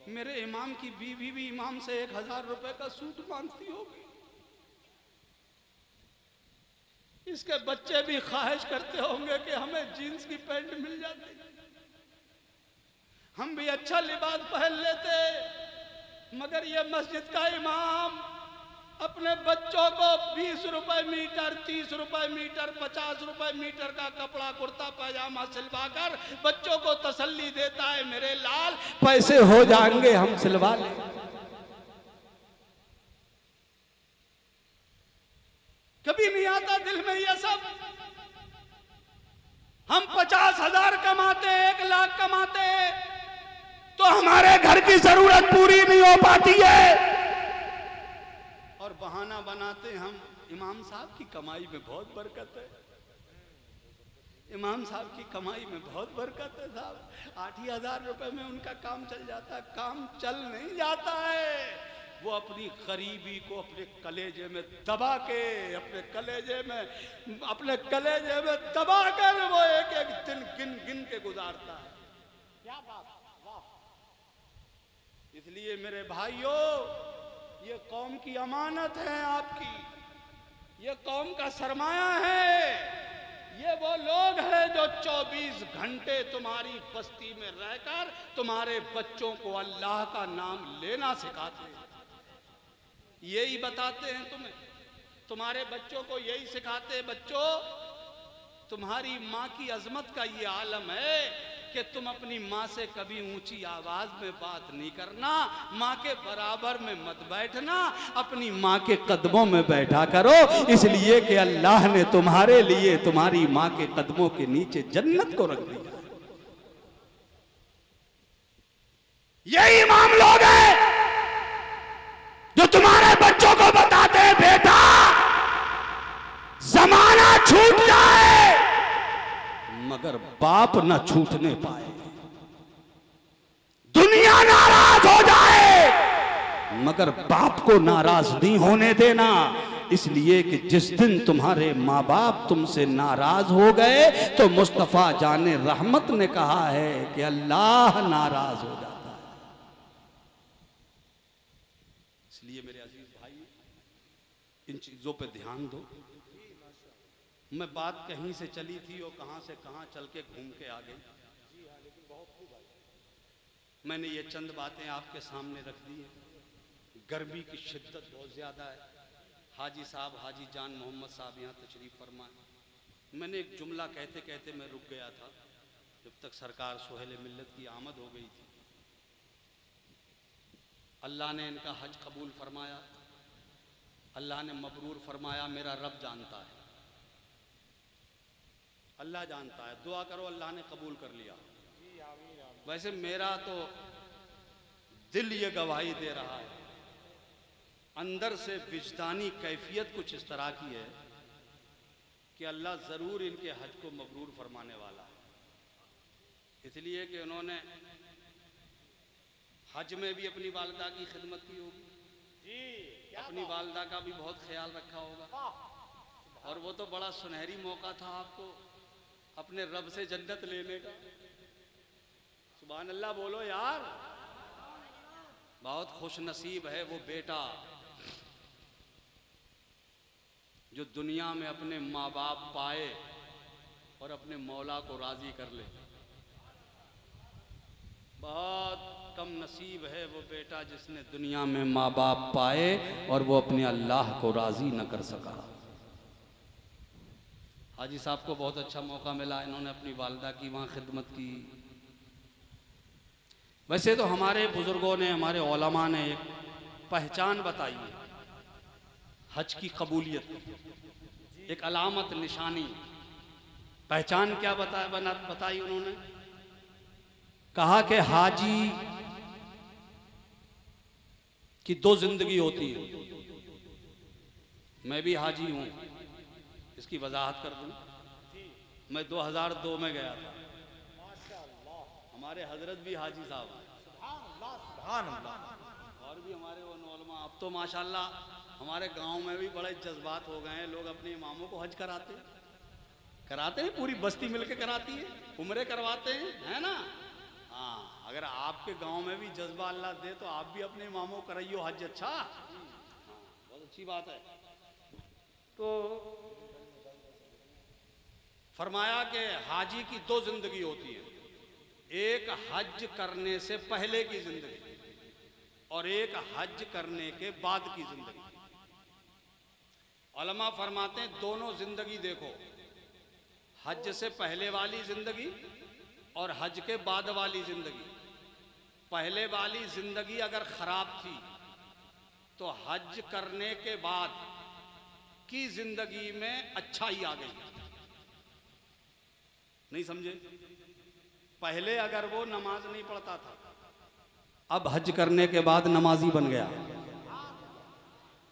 मेरे इमाम की बीवी भी इमाम से 1000 रुपये का सूट मांगती होगी? इसके बच्चे भी ख्वाहिश करते होंगे कि हमें जीन्स की पैंट मिल जाती, हम भी अच्छा लिबास पहन लेते, मगर ये मस्जिद का इमाम अपने बच्चों को 20 रुपए मीटर, 30 रुपए मीटर, 50 रुपए मीटर का कपड़ा कुर्ता पैजामा सिलवाकर बच्चों को तसल्ली देता है, मेरे लाल पैसे हो जाएंगे हम सिलवा लें। कभी नहीं आता दिल में ये सब? हम 50,000 कमाते, 1 लाख कमाते, तो हमारे घर की जरूरत पूरी नहीं हो पाती है, और बहाना बनाते हम इमाम साहब की कमाई में बहुत बरकत है, इमाम साहब की कमाई में बहुत बरकत है साहब, 8,000 रुपए में उनका काम चल जाता है। काम चल नहीं जाता है, वो अपनी गरीबी को अपने कलेजे में दबा के, अपने कलेजे में दबा कर वो एक एक दिन गिन गिन के गुजारता है। क्या बात, वाह। इसलिए मेरे भाइयों, ये कौम की अमानत है आपकी, ये कौम का सरमाया है। ये वो लोग हैं जो 24 घंटे तुम्हारी बस्ती में रहकर तुम्हारे बच्चों को अल्लाह का नाम लेना सिखाते हैं, यही बताते हैं तुम्हें, तुम्हारे बच्चों को यही सिखाते हैं, बच्चों तुम्हारी माँ की अजमत का ये आलम है कि तुम अपनी माँ से कभी ऊंची आवाज में बात नहीं करना, माँ के बराबर में मत बैठना, अपनी माँ के कदमों में बैठा करो, इसलिए कि अल्लाह ने तुम्हारे लिए तुम्हारी माँ के कदमों के नीचे जन्नत को रख दिया। यही इमाम लोग हैं जो तुम्हारे बच्चों को बताते हैं बेटा जमाना छूट जाए मगर बाप न छूटने पाए, दुनिया नाराज हो जाए मगर बाप को नाराज नहीं होने देना, इसलिए कि जिस दिन तुम्हारे माँ बाप तुमसे नाराज हो गए तो मुस्तफा जाने रहमत ने कहा है कि अल्लाह नाराज हो जाता है। इसलिए मेरे अजीज भाई, इन चीजों पे ध्यान दो। मैं बात कहीं से चली थी और कहां से कहां चल के घूम के आ गई। मैंने ये चंद बातें आपके सामने रख दी हैं। गर्मी की शिद्दत बहुत ज़्यादा है। हाजी साहब, हाजी जान मोहम्मद साहब यहाँ तशरीफ़ फरमाए। मैंने एक जुमला कहते कहते मैं रुक गया था जब तक सरकार सोहेल मिल्लत की आमद हो गई थी। अल्लाह ने इनका हज कबूल फरमाया, अल्लाह ने मबरूर फरमाया, मेरा रब जानता है, अल्लाह जानता है, दुआ करो अल्लाह ने कबूल कर लिया। वैसे मेरा तो दिल ये गवाही दे रहा है, अंदर से विजदानी कैफियत कुछ इस तरह की है कि अल्लाह ज़रूर इनके हज को मबरूर फरमाने वाला है। इसलिए कि उन्होंने हज में भी अपनी वालिदा की खिदमत की होगी, अपनी वालिदा का भी बहुत ख्याल रखा होगा, और वो तो बड़ा सुनहरी मौका था आपको अपने रब से जन्नत लेने का। सुभान अल्लाह बोलो यार, बहुत खुश नसीब है वो बेटा जो दुनिया में अपने माँ बाप पाए और अपने मौला को राजी कर ले। बहुत कम नसीब है वो बेटा जिसने दुनिया में माँ बाप पाए और वो अपने अल्लाह को राजी न कर सका। हाजी साहब को बहुत अच्छा मौका मिला, इन्होंने अपनी वालिदा की वहाँ खिदमत की। वैसे तो हमारे बुजुर्गों ने, हमारे उलमा ने एक पहचान बताई है हज की कबूलियत, एक अलामत निशानी पहचान क्या बताई उन्होंने? कहा कि हाजी की दो जिंदगी होती है। मैं भी हाजी हूँ, इसकी वजाहत कर दूं। मैं 2002 में गया था, हमारे हजरत भी हाजी साहब और भी हमारे वो उलमा। अब तो माशाल्लाह हमारे गांव में भी बड़े जज्बात हो गए हैं, लोग अपने इमामों को हज कराते हैं, पूरी बस्ती मिलकर कराती है, उम्रे करवाते हैं, है ना। हाँ, अगर आपके गांव में भी जज्बा अल्लाह दे तो आप भी अपने इमामों कराइयो हज। अच्छा, बहुत अच्छी बात है। तो फरमाया कि हाजी की दो जिंदगी होती है, एक हज करने से पहले की जिंदगी और एक हज करने के बाद की जिंदगी। उलमा फरमाते हैं दोनों जिंदगी देखो, हज से पहले वाली जिंदगी और हज के बाद वाली जिंदगी। पहले वाली जिंदगी अगर खराब थी तो हज करने के बाद की जिंदगी में अच्छाई आ गई। नहीं समझे? पहले अगर वो नमाज नहीं पढ़ता था, अब हज करने के बाद नमाजी बन गया।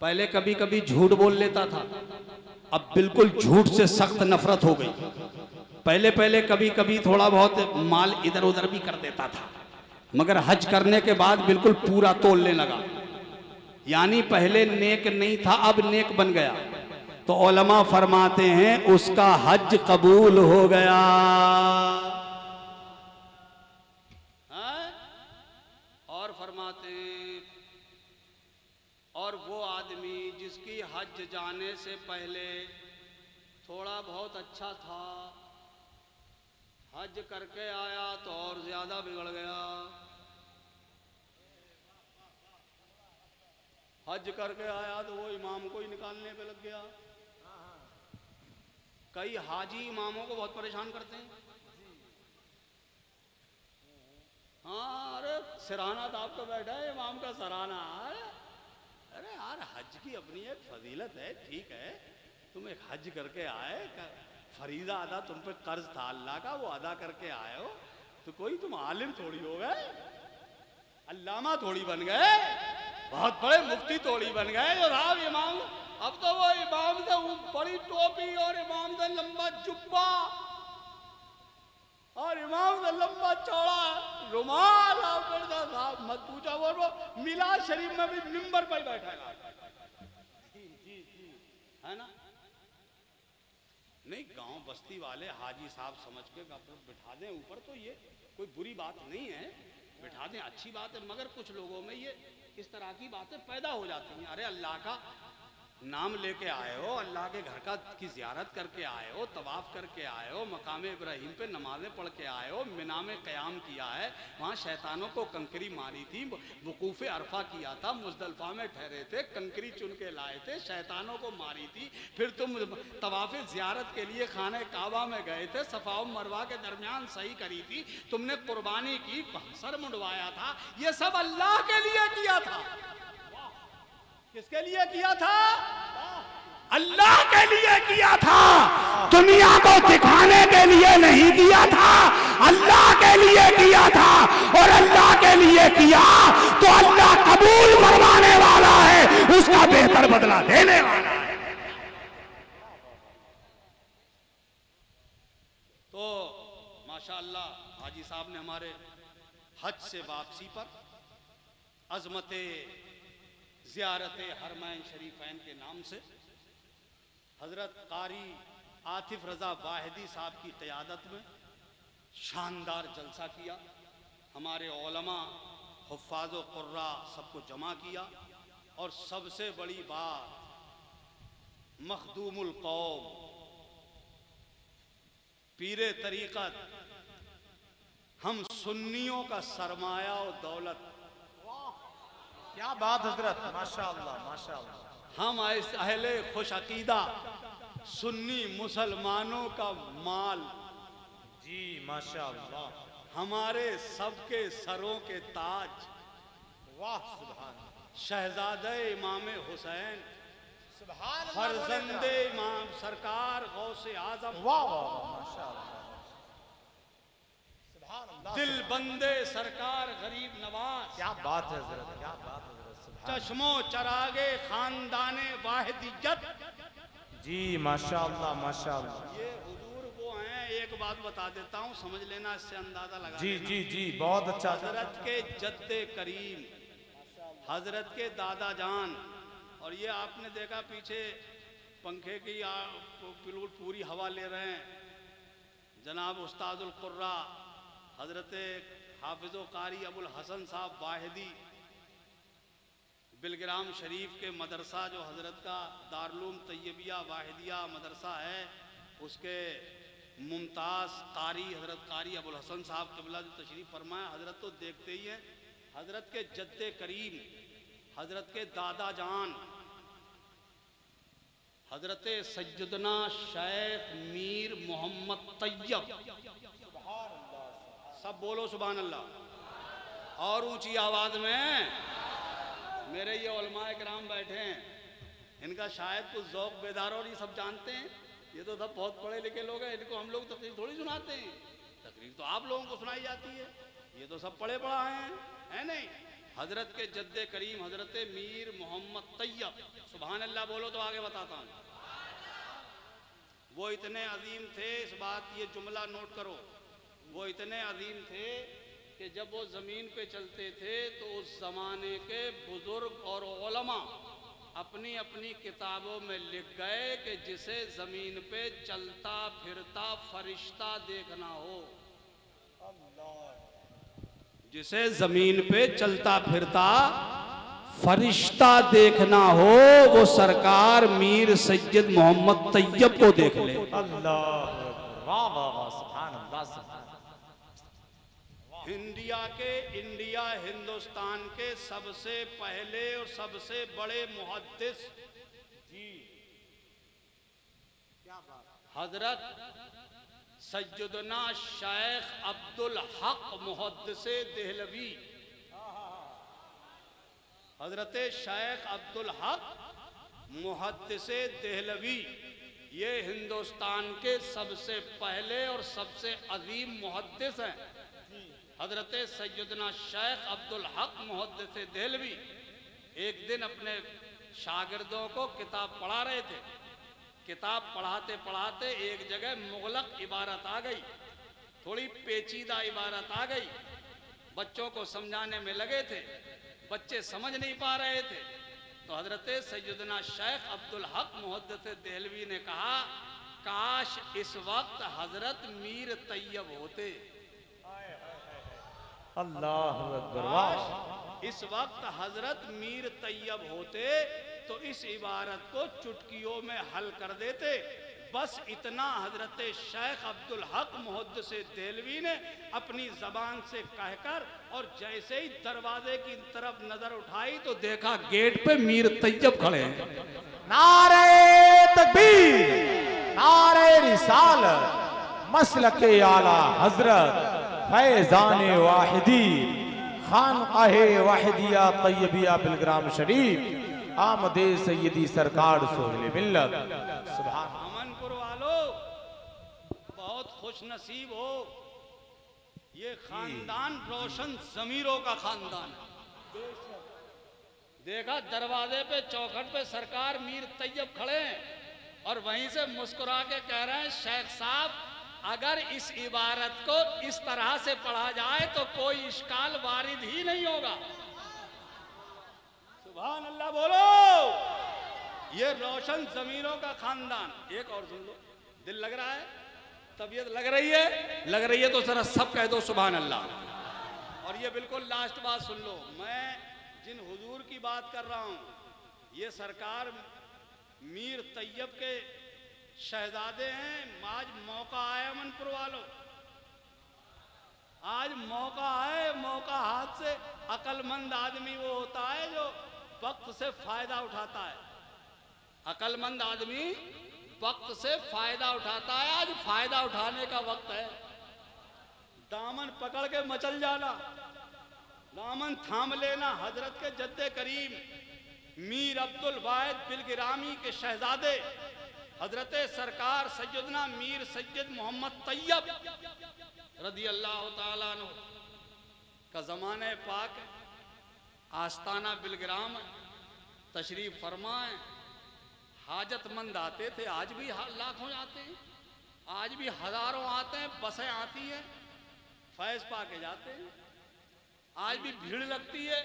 पहले कभी कभी झूठ बोल लेता था, अब बिल्कुल झूठ से सख्त नफरत हो गई। पहले पहले कभी कभी थोड़ा बहुत माल इधर उधर भी कर देता था, मगर हज करने के बाद बिल्कुल पूरा तोलने लगा। यानी पहले नेक नहीं था, अब नेक बन गया। तो उलमा फरमाते हैं उसका हज कबूल हो गया। और फरमाते हैं और वो आदमी जिसकी हज जाने से पहले थोड़ा बहुत अच्छा था, हज करके आया तो और ज्यादा बिगड़ गया। हज करके आया तो वो इमाम को ही निकालने पे लग गया। कई हाजी इमामों को बहुत परेशान करते हैं। हाँ, अरे सराहना दाब तो बैठा है इमाम का सराहना। अरे यार, हज की अपनी एक फजीलत है, ठीक है, तुम एक हज करके आए, फरीदा अदा तुम पे कर्ज था अल्लाह का, वो अदा करके आए हो, तो कोई तुम आलिम थोड़ी हो गए, अल्लामा थोड़ी बन गए, बहुत बड़े मुफ्ती थोड़ी बन गए जो राव इमाम। अब तो वो इमाम से बड़ी टोपी और इमाम से लंबा जुब्बा और इमाम से लंबा चौड़ा रुमाल, साहब मत पूछा, वो मिलाद शरीफ में भी मिंबर पर बैठेगा। जी है ना? नहीं, गांव बस्ती वाले हाजी साहब समझ के बिठा दें ऊपर तो ये कोई बुरी बात नहीं है, बिठा दें, अच्छी बात है। मगर कुछ लोगों में ये इस तरह की बातें पैदा हो जाती हैं। अरे अल्लाह का नाम लेके आए हो, अल्लाह के घर का की ज़ियारत करके आए हो, तवाफ़ करके आए हो, मकाम इब्राहिम पे नमाज़ें पढ़ के आए हो, मिना में क़याम किया है, वहाँ शैतानों को कंकरी मारी थी, वकूफ़े अरफा किया था, मुज़दलिफ़ा में ठहरे थे, कंकरी चुन के लाए थे, शैतानों को मारी थी, फिर तुम तवाफ़ ज़ियारत के लिए खाने काबा में गए थे, सफ़ा और मरवा के दरमियान सही करी थी, तुमने कुर्बानी की, सर मुंडवाया था, ये सब अल्लाह के लिए किया था। किसके लिए किया था? अल्लाह के लिए किया था, दुनिया को दिखाने के लिए नहीं किया था, अल्लाह के लिए किया था। और अल्लाह के लिए किया तो अल्लाह कबूल फरमाने वाला है, उसका बेहतर बदला देने वाला है। तो माशाअल्लाह हाजी साहब ने हमारे हज से वापसी पर अजमते ज़ियारत हरमैन शरीफैन के नाम से हज़रत कारी आतिफ रज़ा वाहिदी साहब की क़यादत में शानदार जलसा किया। हमारे उलमा, हुफ़्फ़ाज़ व क़ुर्रा सबको जमा किया। और सबसे बड़ी बात, मखदूमुल कौम, पीरे तरीक़त, हम सुन्नियों का सरमाया और दौलत। क्या बात हजरत, माशाअल्लाह माशाअल्लाह। हम अहले खुश अकीदा सुन्नी मुसलमानों का माल, जी माशाअल्लाह, हमारे सबके सरों के ताज, वाह सुभान, शहजादे इमाम हुसैन, सुभान, फरजंदे इमाम सरकार गौसे आजम, वाह वाह माशाअल्लाह, सुभान अल्लाह, दिल बंदे सरकार गरीब नवाज। क्या बात है हजरत, क्या बात है हजरत, चश्मो चरागे खानदाने वाहिदियत। जी माशाअल्लाह माशाअल्लाह। ये हुजूर वो हैं, एक बात बता देता हूँ, समझ लेना, इससे अंदाजा लगा जी लेना। जी जी, बहुत अच्छा। हजरत के जद्दे करीम, हजरत के दादा जान। और ये आपने देखा पीछे पंखे की पूरी हवा ले रहे हैं जनाब उस्तादुल कुर्रा हजरत हाफिज़ो कारी अबुल हसन साहब वाहिदी, बिलग्राम शरीफ के मदरसा जो हज़रत का दारुल तैयबिया वाहिदिया मदरसा है, उसके मुमताज़ कारी हज़रत कारी अबुल हसन साहब क़िबला जो तशरीफ़ फरमाए, हज़रत तो देखते ही हैं, हज़रत के जद्दे करीम, हज़रत के दादा जान, हज़रत सैयदना शेख मीर मोहम्मद तैयब, सब बोलो सुभान अल्लाह और ऊंची आवाज़ में। मेरे ये उलमाए किराम बैठे हैं, इनका शायद कुछ ज़ौक़ बेदार और ये सब जानते हैं, ये तो सब बहुत पढ़े लिखे लोग हैं, इनको हम लोग तकरीर थोड़ी सुनाते हैं, तकरीर तो आप लोगों को सुनाई जाती है, ये तो सब पढ़े पढ़ा हैं, है नहीं। हज़रत के जद्दे करीम हज़रत मीर मोहम्मद तैयब, सुभान अल्लाह बोलो तो आगे बताता हूँ। वो इतने अजीम थे, इस बात ये जुमला नोट करो, वो इतने अजीम थे कि जब वो ज़मीन पे चलते थे तो उस ज़माने के बुज़ुर्ग और उलमा अपनी अपनी किताबों में लिख गए कि जिसे ज़मीन पे चलता फिरता फरिश्ता देखना हो, जिसे ज़मीन पे चलता फिरता फरिश्ता देखना हो, वो सरकार मीर सैयद मोहम्मद तैयब को देख ले। अल्लाह, वाह वाह वाह, सुभान अल्लाह, सुभान। इंडिया हिंदुस्तान के सबसे पहले और सबसे बड़े मुहद्दिस जी, क्या बात, हजरत सैयदना शेख अब्दुल हक मुहद्दिसे देहलवी, हजरत शेख अब्दुल हक मुहद्दिसे देहलवी, ये हिंदुस्तान के सबसे पहले और सबसे अजीम मुहद्दिस हैं। हजरत सैयदना शेख अब्दुल हक मुहद्दिस देहलवी एक दिन अपने शागिर्दों को किताब पढ़ा रहे थे। किताब पढ़ाते पढ़ाते एक जगह मुगलक इबारत आ गई, थोड़ी पेचीदा इबारत आ गई। बच्चों को समझाने में लगे थे, बच्चे समझ नहीं पा रहे थे, तो हजरत सैयदना शेख अब्दुल हक मुहद्दिस देहलवी ने कहा, काश इस वक्त हजरत मीर तैयब होते। अल्लाह अकबर, वाह। इस वक्त हजरत मीर तैयब होते तो इस इबारत को चुटकियों में हल कर देते। बस इतना हजरत शेख अब्दुल हक मुहद्दिस देहलवी ने अपनी जबान से कहकर, और जैसे ही दरवाजे की तरफ नजर उठाई तो देखा गेट पे मीर तैयब खड़े हैं। नारे तकबीर, नारे रिसालत, मसलके आला हजरत फैजान वाहिदी, खानकाहे वाहिदिया तैयबिया बिलग्राम शरीफ, आमदे सैयदी सरकार सोहले मिल्लत। सुभान। अमनपुर वालों बहुत खुश नसीब हो, ये खानदान रोशन जमीरों का खानदान है। देखा दरवाजे पे चौखट पे सरकार मीर तैयब खड़े हैं और वहीं से मुस्कुरा के कह रहे हैं, शेख साहब अगर इस इबारत को इस तरह से पढ़ा जाए तो कोई इश्काल वारिद ही नहीं होगा। सुभान अल्लाह बोलो। ये रोशन जमीरों का खानदान। एक और सुन लो, दिल लग रहा है, तबीयत लग रही है तो जरा सब कह दो सुभान अल्लाह। और ये बिल्कुल लास्ट बात सुन लो, मैं जिन हुजूर की बात कर रहा हूं, ये सरकार मीर तैयब के शहजादे हैं। आज मौका आया मनपुर वालों, आज मौका आए, मौका हाथ से। अक्लमंद आदमी वो होता है जो वक्त से फायदा उठाता है। अक्लमंद आदमी वक्त से फायदा उठाता है। आज फायदा उठाने का वक्त है। दामन पकड़ के मचल जाना, दामन थाम लेना। हजरत के जद्दे करीम मीर अब्दुल वाहिद बिलगिरामी के शहजादे हजरत सरकार सैयदना मीर सैयद मोहम्मद तैयब रदी अल्लाह ताला अन्हु का ज़माने पाक आस्ताना बिलग्राम तशरीफ फरमाए। हाजतमंद आते थे, आज भी लाखों आते हैं, आज भी हजारों आते हैं, बसें आती हैं, फैज पाके जाते हैं, आज भी भीड़ लगती है।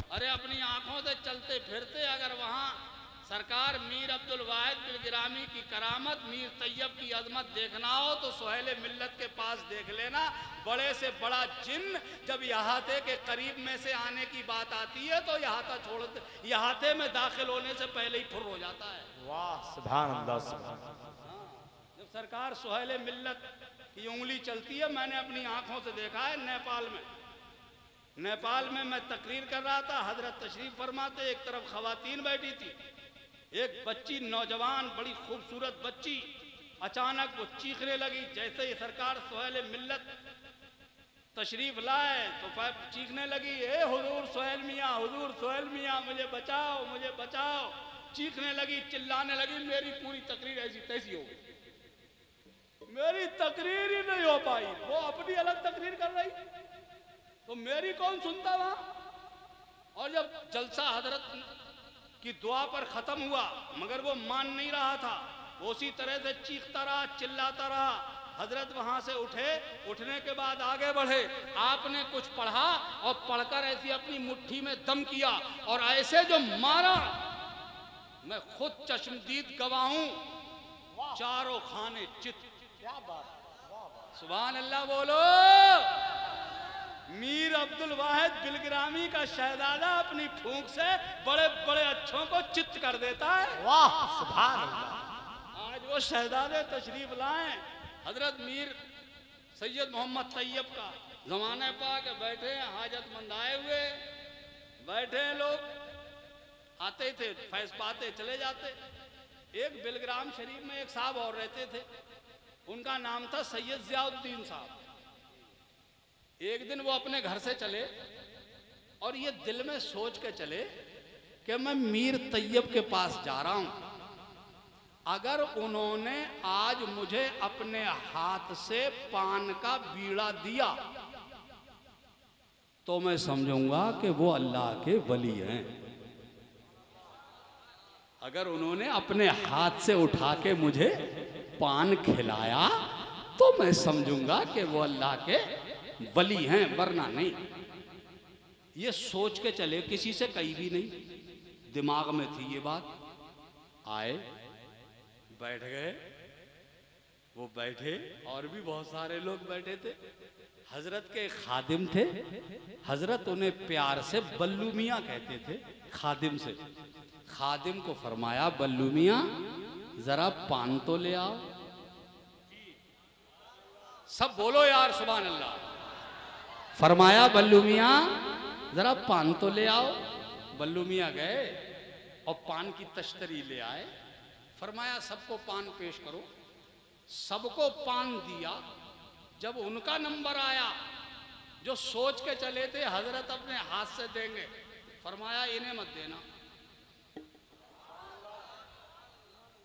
अरे अपनी आंखों से चलते फिरते अगर वहाँ सरकार मीर अब्दुल वाहिद बिलगिरामी की करामत, मीर तैयब की अजमत देखना हो तो सोहेल मिल्लत के पास देख लेना। बड़े से बड़ा जिन्न जब इहाते के करीब में से आने की बात आती है तो इहाते में दाखिल होने से पहले ही फुर हो जाता है। वाह, सुभान अल्लाह, सुभान। जब सरकार सोहेल मिल्लत की उंगली चलती है, मैंने अपनी आंखों से देखा है। नेपाल में मैं तकरीर कर रहा था, हजरत तशरीफ फरमाते, एक तरफ खवातीन बैठी थी, एक बच्ची नौजवान बड़ी खूबसूरत बच्ची अचानक वो चीखने लगी। जैसे ही सरकार सोहेल मिल्लत तशरीफ लाए तो चीखने लगी, ए हुजूर सोहेल मियाँ, हुजूर सोहेल मियाँ, मुझे बचाओ, मुझे बचाओ। चीखने लगी, चिल्लाने लगी। मेरी पूरी तकरीर ऐसी तैसी हो गई, मेरी तकरीर ही नहीं हो पाई। वो अपनी अलग तकरीर कर रही तो मेरी कौन सुनता वहां। और जब जलसा हजरत की दुआ पर खत्म हुआ, मगर वो मान नहीं रहा था, उसी तरह से चीखता रहा, चिल्लाता रहा। हजरत वहां से उठे, उठने के बाद आगे बढ़े। आपने कुछ पढ़ा और पढ़कर ऐसी अपनी मुट्ठी में दम किया और ऐसे जो मारा, मैं खुद चश्मदीद गवाह हूं, चारों खाने चित। क्या बात, सुभान अल्लाह बोलो। मीर अब्दुल वाहिद बिलग्रामी का शहजादा अपनी फूंक से बड़े बड़े अच्छों को चित्त कर देता है। वाह सुभान अल्लाह। आज वो शहजादे तशरीफ लाए, हजरत मीर सैयद मोहम्मद तैयब का जमाने पा के बैठे, हाजतमंद आए हुए बैठे हैं, लोग आते थे, फैज पाते चले जाते। एक बिलग्राम शरीफ में एक साहब और रहते थे, उनका नाम था सैयद जियाउद्दीन साहब। एक दिन वो अपने घर से चले और ये दिल में सोच के चले कि मैं मीर तैयब के पास जा रहा हूं, अगर उन्होंने आज मुझे अपने हाथ से पान का बीड़ा दिया तो मैं समझूंगा कि वो अल्लाह के वली हैं। अगर उन्होंने अपने हाथ से उठा के मुझे पान खिलाया तो मैं समझूंगा कि वो अल्लाह के वली हैं, वरना नहीं। ये सोच के चले, किसी से कही भी नहीं, दिमाग में थी ये बात। आए, बैठ गए, वो बैठे और भी बहुत सारे लोग बैठे थे। हजरत के खादिम थे, हजरत उन्हें प्यार से बल्लू मियाँ कहते थे। खादिम से, खादिम को फरमाया, बल्लू मियाँ जरा पान तो ले आओ। सब बोलो यार सुभान अल्लाह। फरमाया, बल्लू मियाँ जरा पान तो ले आओ। बल्लू मियाँ गए और पान की तश्तरी ले आए। फरमाया, सबको पान पेश करो। सबको पान दिया। जब उनका नंबर आया, जो सोच के चले थे हजरत अपने हाथ से देंगे, फरमाया इन्हें मत देना।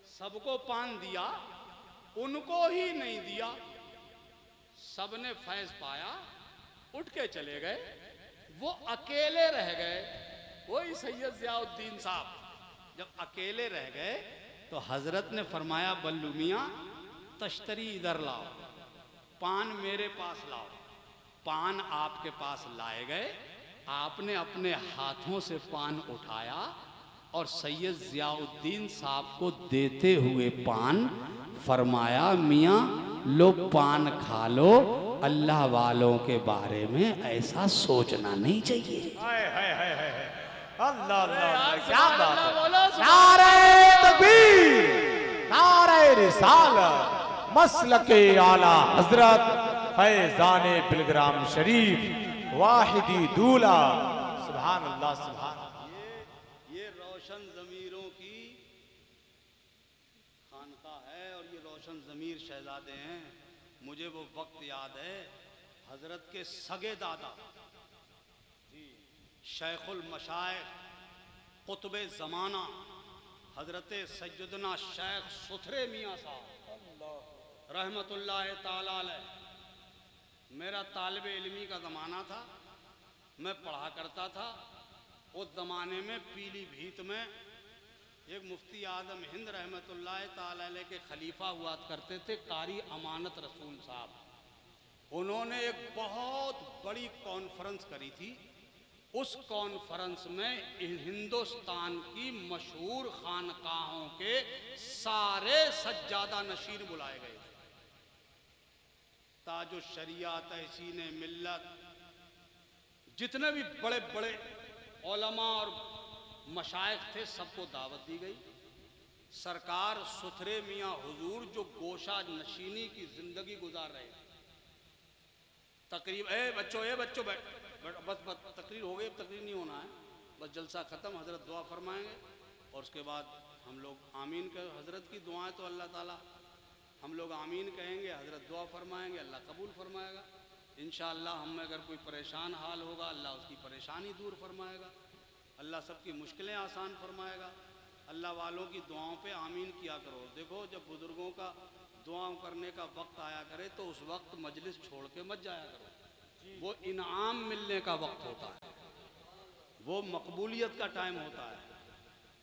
सबको पान दिया, उनको ही नहीं दिया। सबने फैज पाया, उठ के चले गए। वो अकेले रह गए, वही सैयद जियाउद्दीन साहब। जब अकेले रह गए तो हजरत ने फरमाया, बल्लू मियाँ तश्तरी इधर लाओ, पान मेरे पास लाओ। पान आपके पास लाए गए। आपने अपने हाथों से पान उठाया और सैयद जियाउद्दीन साहब को देते हुए पान फरमाया, मियाँ लो पान खा लो, अल्लाह वालों के बारे में ऐसा सोचना नहीं चाहिए। हाय हाय हाय हाय, अल्लाह अल्लाह, क्या बात है। बोलो नारे तकबीर, नारे रिसालत, मसलके आला हजरत फैजाने बिलग्राम शरीफ वाहिदी दूला। सुभान अल्लाह सुभान। ये रोशन ज़मीरों की खानका है और ये रोशन ज़मीर शहजादे हैं। मुझे वो वक्त याद है, हजरत के सगे दादा शेखुल मशाइख कुतुबे ज़माना हजरत सैयदना शेख सुथरे मियाँ साहब रहमतुल्लाह ताला अलैह। मेरा तालिब इल्मी का ज़माना था, मैं पढ़ा करता था। उस ज़माने में पीलीभीत में एक मुफ्ती आजम हिंद रहमतुल्लाह ताला अलैह के खलीफा हुआ करते थे, कारी अमानत रसूल साहब। उन्होंने एक बहुत बड़ी कॉन्फ्रेंस करी थी। उस कॉन्फ्रेंस में हिंदुस्तान की मशहूर खानकाहों के सारे सज्जादा नशीन बुलाए गए। ताजो शरिया, तहसीन मिल्लत, जितने भी बड़े बड़े उलमा और मशाइख थे, सबको दावत दी गई। सरकार सुथरे मियाँ हुजूर जो गोशा नशीनी की जिंदगी गुजार रहे थे, तकरीब बच्चों बस तकरीर हो गई, अब तकरीर नहीं होना है, बस जलसा ख़त्म। हजरत दुआ फरमाएंगे और उसके बाद हम लोग आमीन कर। हजरत की दुआएं तो अल्लाह ताला, हम लोग आमीन कहेंगे, हजरत दुआ फरमाएंगे, अल्लाह कबूल फरमाएगा। इंशाअल्लाह हम में अगर कोई परेशान हाल होगा, अल्लाह उसकी परेशानी दूर फरमाएगा, अल्लाह सबकी मुश्किलें आसान फरमाएगा। अल्लाह वालों की दुआओं पे आमीन किया करो। देखो, जब बुज़ुर्गों का दुआओं करने का वक्त आया करे तो उस वक्त मजलिस छोड़ के मत जाया करो। वो इनाम मिलने का वक्त होता है, वो मकबूलियत का टाइम होता है।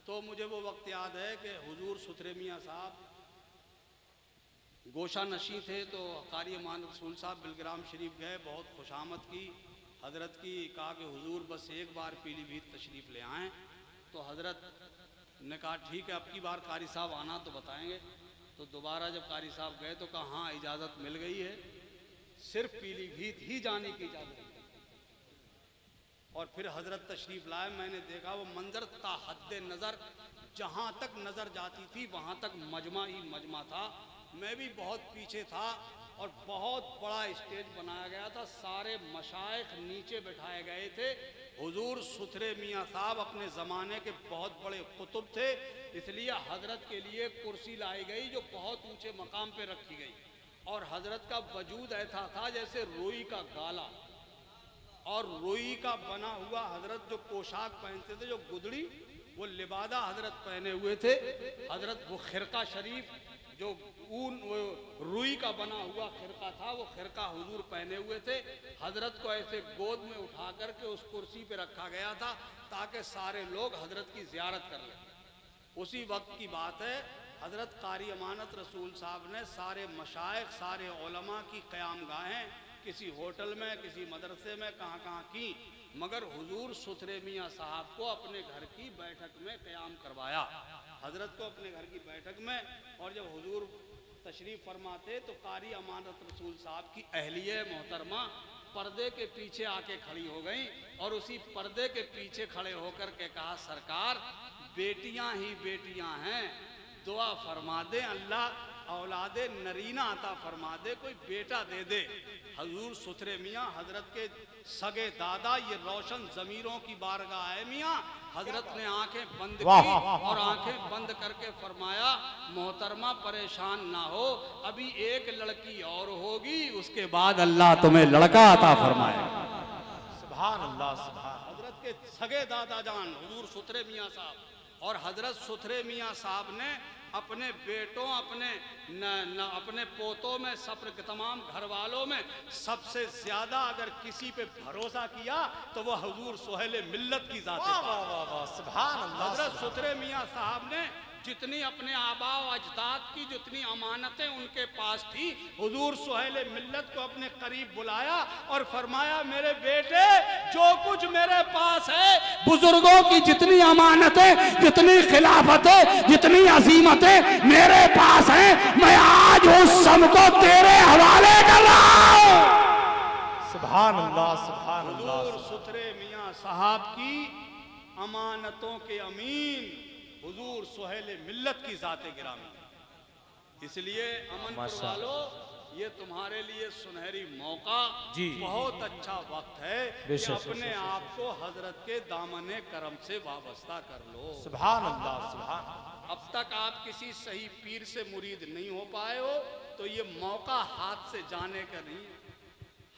तो मुझे वो वक्त याद है कि हुजूर सुथरे मियाँ साहब गोशा नशी थे तो कारी अमान रसूल साहब बिलग्राम शरीफ गए, बहुत खुशामद की हज़रत की, कहा कि हुजूर बस एक बार पीलीभीत तशरीफ़ ले आएँ। तो हज़रत ने कहा ठीक है, अब की बार कारी साहब आना तो बताएंगे। तो दोबारा जब कारी साहब गए तो कहा हाँ इजाज़त मिल गई है, सिर्फ पीलीभीत ही जाने की इजाज़त है। और फिर हज़रत तशरीफ़ लाए, मैंने देखा वो मंज़र ता हद्द नज़र, जहाँ तक नज़र जाती थी वहाँ तक मजमा ही मजमा था। मैं भी बहुत पीछे था और बहुत बड़ा स्टेज बनाया गया था, सारे मशाइख नीचे बैठाए गए थे। हुजूर सुथरे मियाँ साहब अपने ज़माने के बहुत बड़े कुतुब थे, इसलिए हज़रत के लिए कुर्सी लाई गई जो बहुत ऊंचे मकाम पे रखी गई। और हज़रत का वजूद ऐसा था जैसे रोई का गाला, और रोई का बना हुआ हज़रत जो पोशाक पहनते थे, जो गुदड़ी, वो लिबादा हज़रत पहने हुए थे। हज़रत वो खिरका शरीफ जो ऊन वो रुई का बना हुआ खिरका था, वो खिरका हुजूर पहने हुए थे। हज़रत को ऐसे गोद में उठा करके उस कुर्सी पे रखा गया था ताकि सारे लोग हज़रत की ज़ियारत कर लें। उसी वक्त की बात है, हज़रत कारी अमानत रसूल साहब ने सारे मशाइख, सारे उलमा की क़याम गाहें किसी होटल में, किसी मदरसे में, कहाँ कहाँ की, मगर हुजूर सुथरे मियाँ साहब को अपने घर की बैठक में क़याम करवाया, हज़रत को अपने घर की बैठक में। और जब हुजूर तशरीफ़ फरमाते तो कारी अमानत रसूल साहब की अहलिया मोहतरमा पर्दे के पीछे आके खड़ी हो गई और उसी पर्दे के पीछे खड़े होकर के कहा, सरकार बेटियां ही बेटियां हैं, दुआ फरमा दे अल्लाह औलादे नरीना अता फरमा दे, कोई बेटा दे दे। हजूर सुथरे मियाँ हज़रत के सगे दादा, ये रोशन ज़मीरों की बारगाह है मियाँ। हज़रत ने आंखें बंद की और आंखें बंद करके फरमाया, मोहतरमा परेशान ना हो, अभी एक लड़की और होगी, उसके बाद अल्लाह तुम्हें लड़का अता फरमाए। सुभान अल्लाह, सुभान। हज़रत के सगे दादा जान हुजूर सुथरे मियाँ साहब, और हज़रत सुथरे मियाँ साहब ने अपने बेटों, अपने पोतों में, सब तमाम घर वालों में सबसे ज़्यादा अगर किसी पे भरोसा किया तो वह हुजूर सोहेल मिल्लत की ज़ात है। सुभान अल्लाह। हज़रत सुथरे मियाँ साहब ने जितनी अपने आबा व अजदाद की जितनी अमानतें उनके पास थी, हुजूर सोहेल मिल्लत को अपने करीब बुलाया और फरमाया, मेरे बेटे जो कुछ मेरे पास है, बुजुर्गों की जितनी अमानतें, जितनी खिलाफतें, जितनी अजीमतें मेरे पास हैं, मैं आज उस सबको तेरे हवाले कर रहा हूं। सुभान अल्लाह, सुभान अल्लाह। हुजूर सुथरे मियाँ साहब की अमानतों के अमीन हुजूर सोहेल मिल्लत की ज़ाते गिरामी। इसलिए अमनपुर वालों, ये तुम्हारे लिए सुनहरी मौका, बहुत अच्छा वक्त है कि अपने आप को हजरत के दामने करम से वाबस्ता कर लो। सुभान अल्लाह, सुभान। अब तक आप किसी सही पीर से मुरीद नहीं हो पाए हो तो ये मौका हाथ से जाने का नहीं है,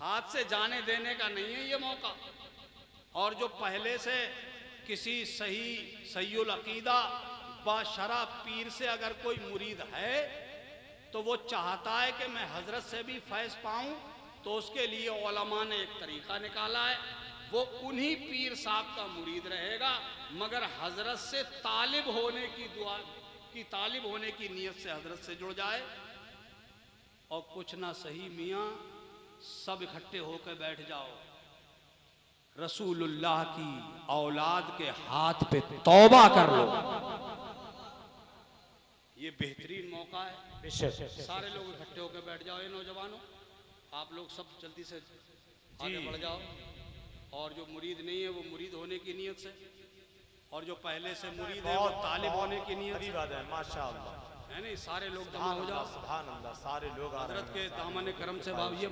हाथ से जाने देने का नहीं है ये मौका। और जो पहले से किसी सहीउल अकीदा बाशरा पीर से अगर कोई मुरीद है तो वो चाहता है कि मैं हजरत से भी फैज़ पाऊँ, तो उसके लिए उलमा ने एक तरीक़ा निकाला है, वो उन्हीं पीर साहब का मुरीद रहेगा, मगर हजरत से तालिब होने की दुआ की, तालिब होने की नीयत से हजरत से जुड़ जाए। और कुछ ना सही मियाँ, सब इकट्ठे होकर बैठ जाओ, रसूलुल्लाह की औलाद के हाथ पे तौबा कर लो। ये बेहतरीन मौका है, सारे लोग इकट्ठे होकर बैठ जाओ। ये नौजवानों, आप लोग सब जल्दी से आगे बढ़ जाओ, और जो मुरीद नहीं है वो मुरीद होने की नीयत से, और जो पहले से मुरीद है वो तालिब होने की नीयत से, माशाअल्लाह, है नहीं, सारे लोग जमा हो जाओ। सुभान अल्लाह, सारे लोग हजरत के दामन करम से बाब ये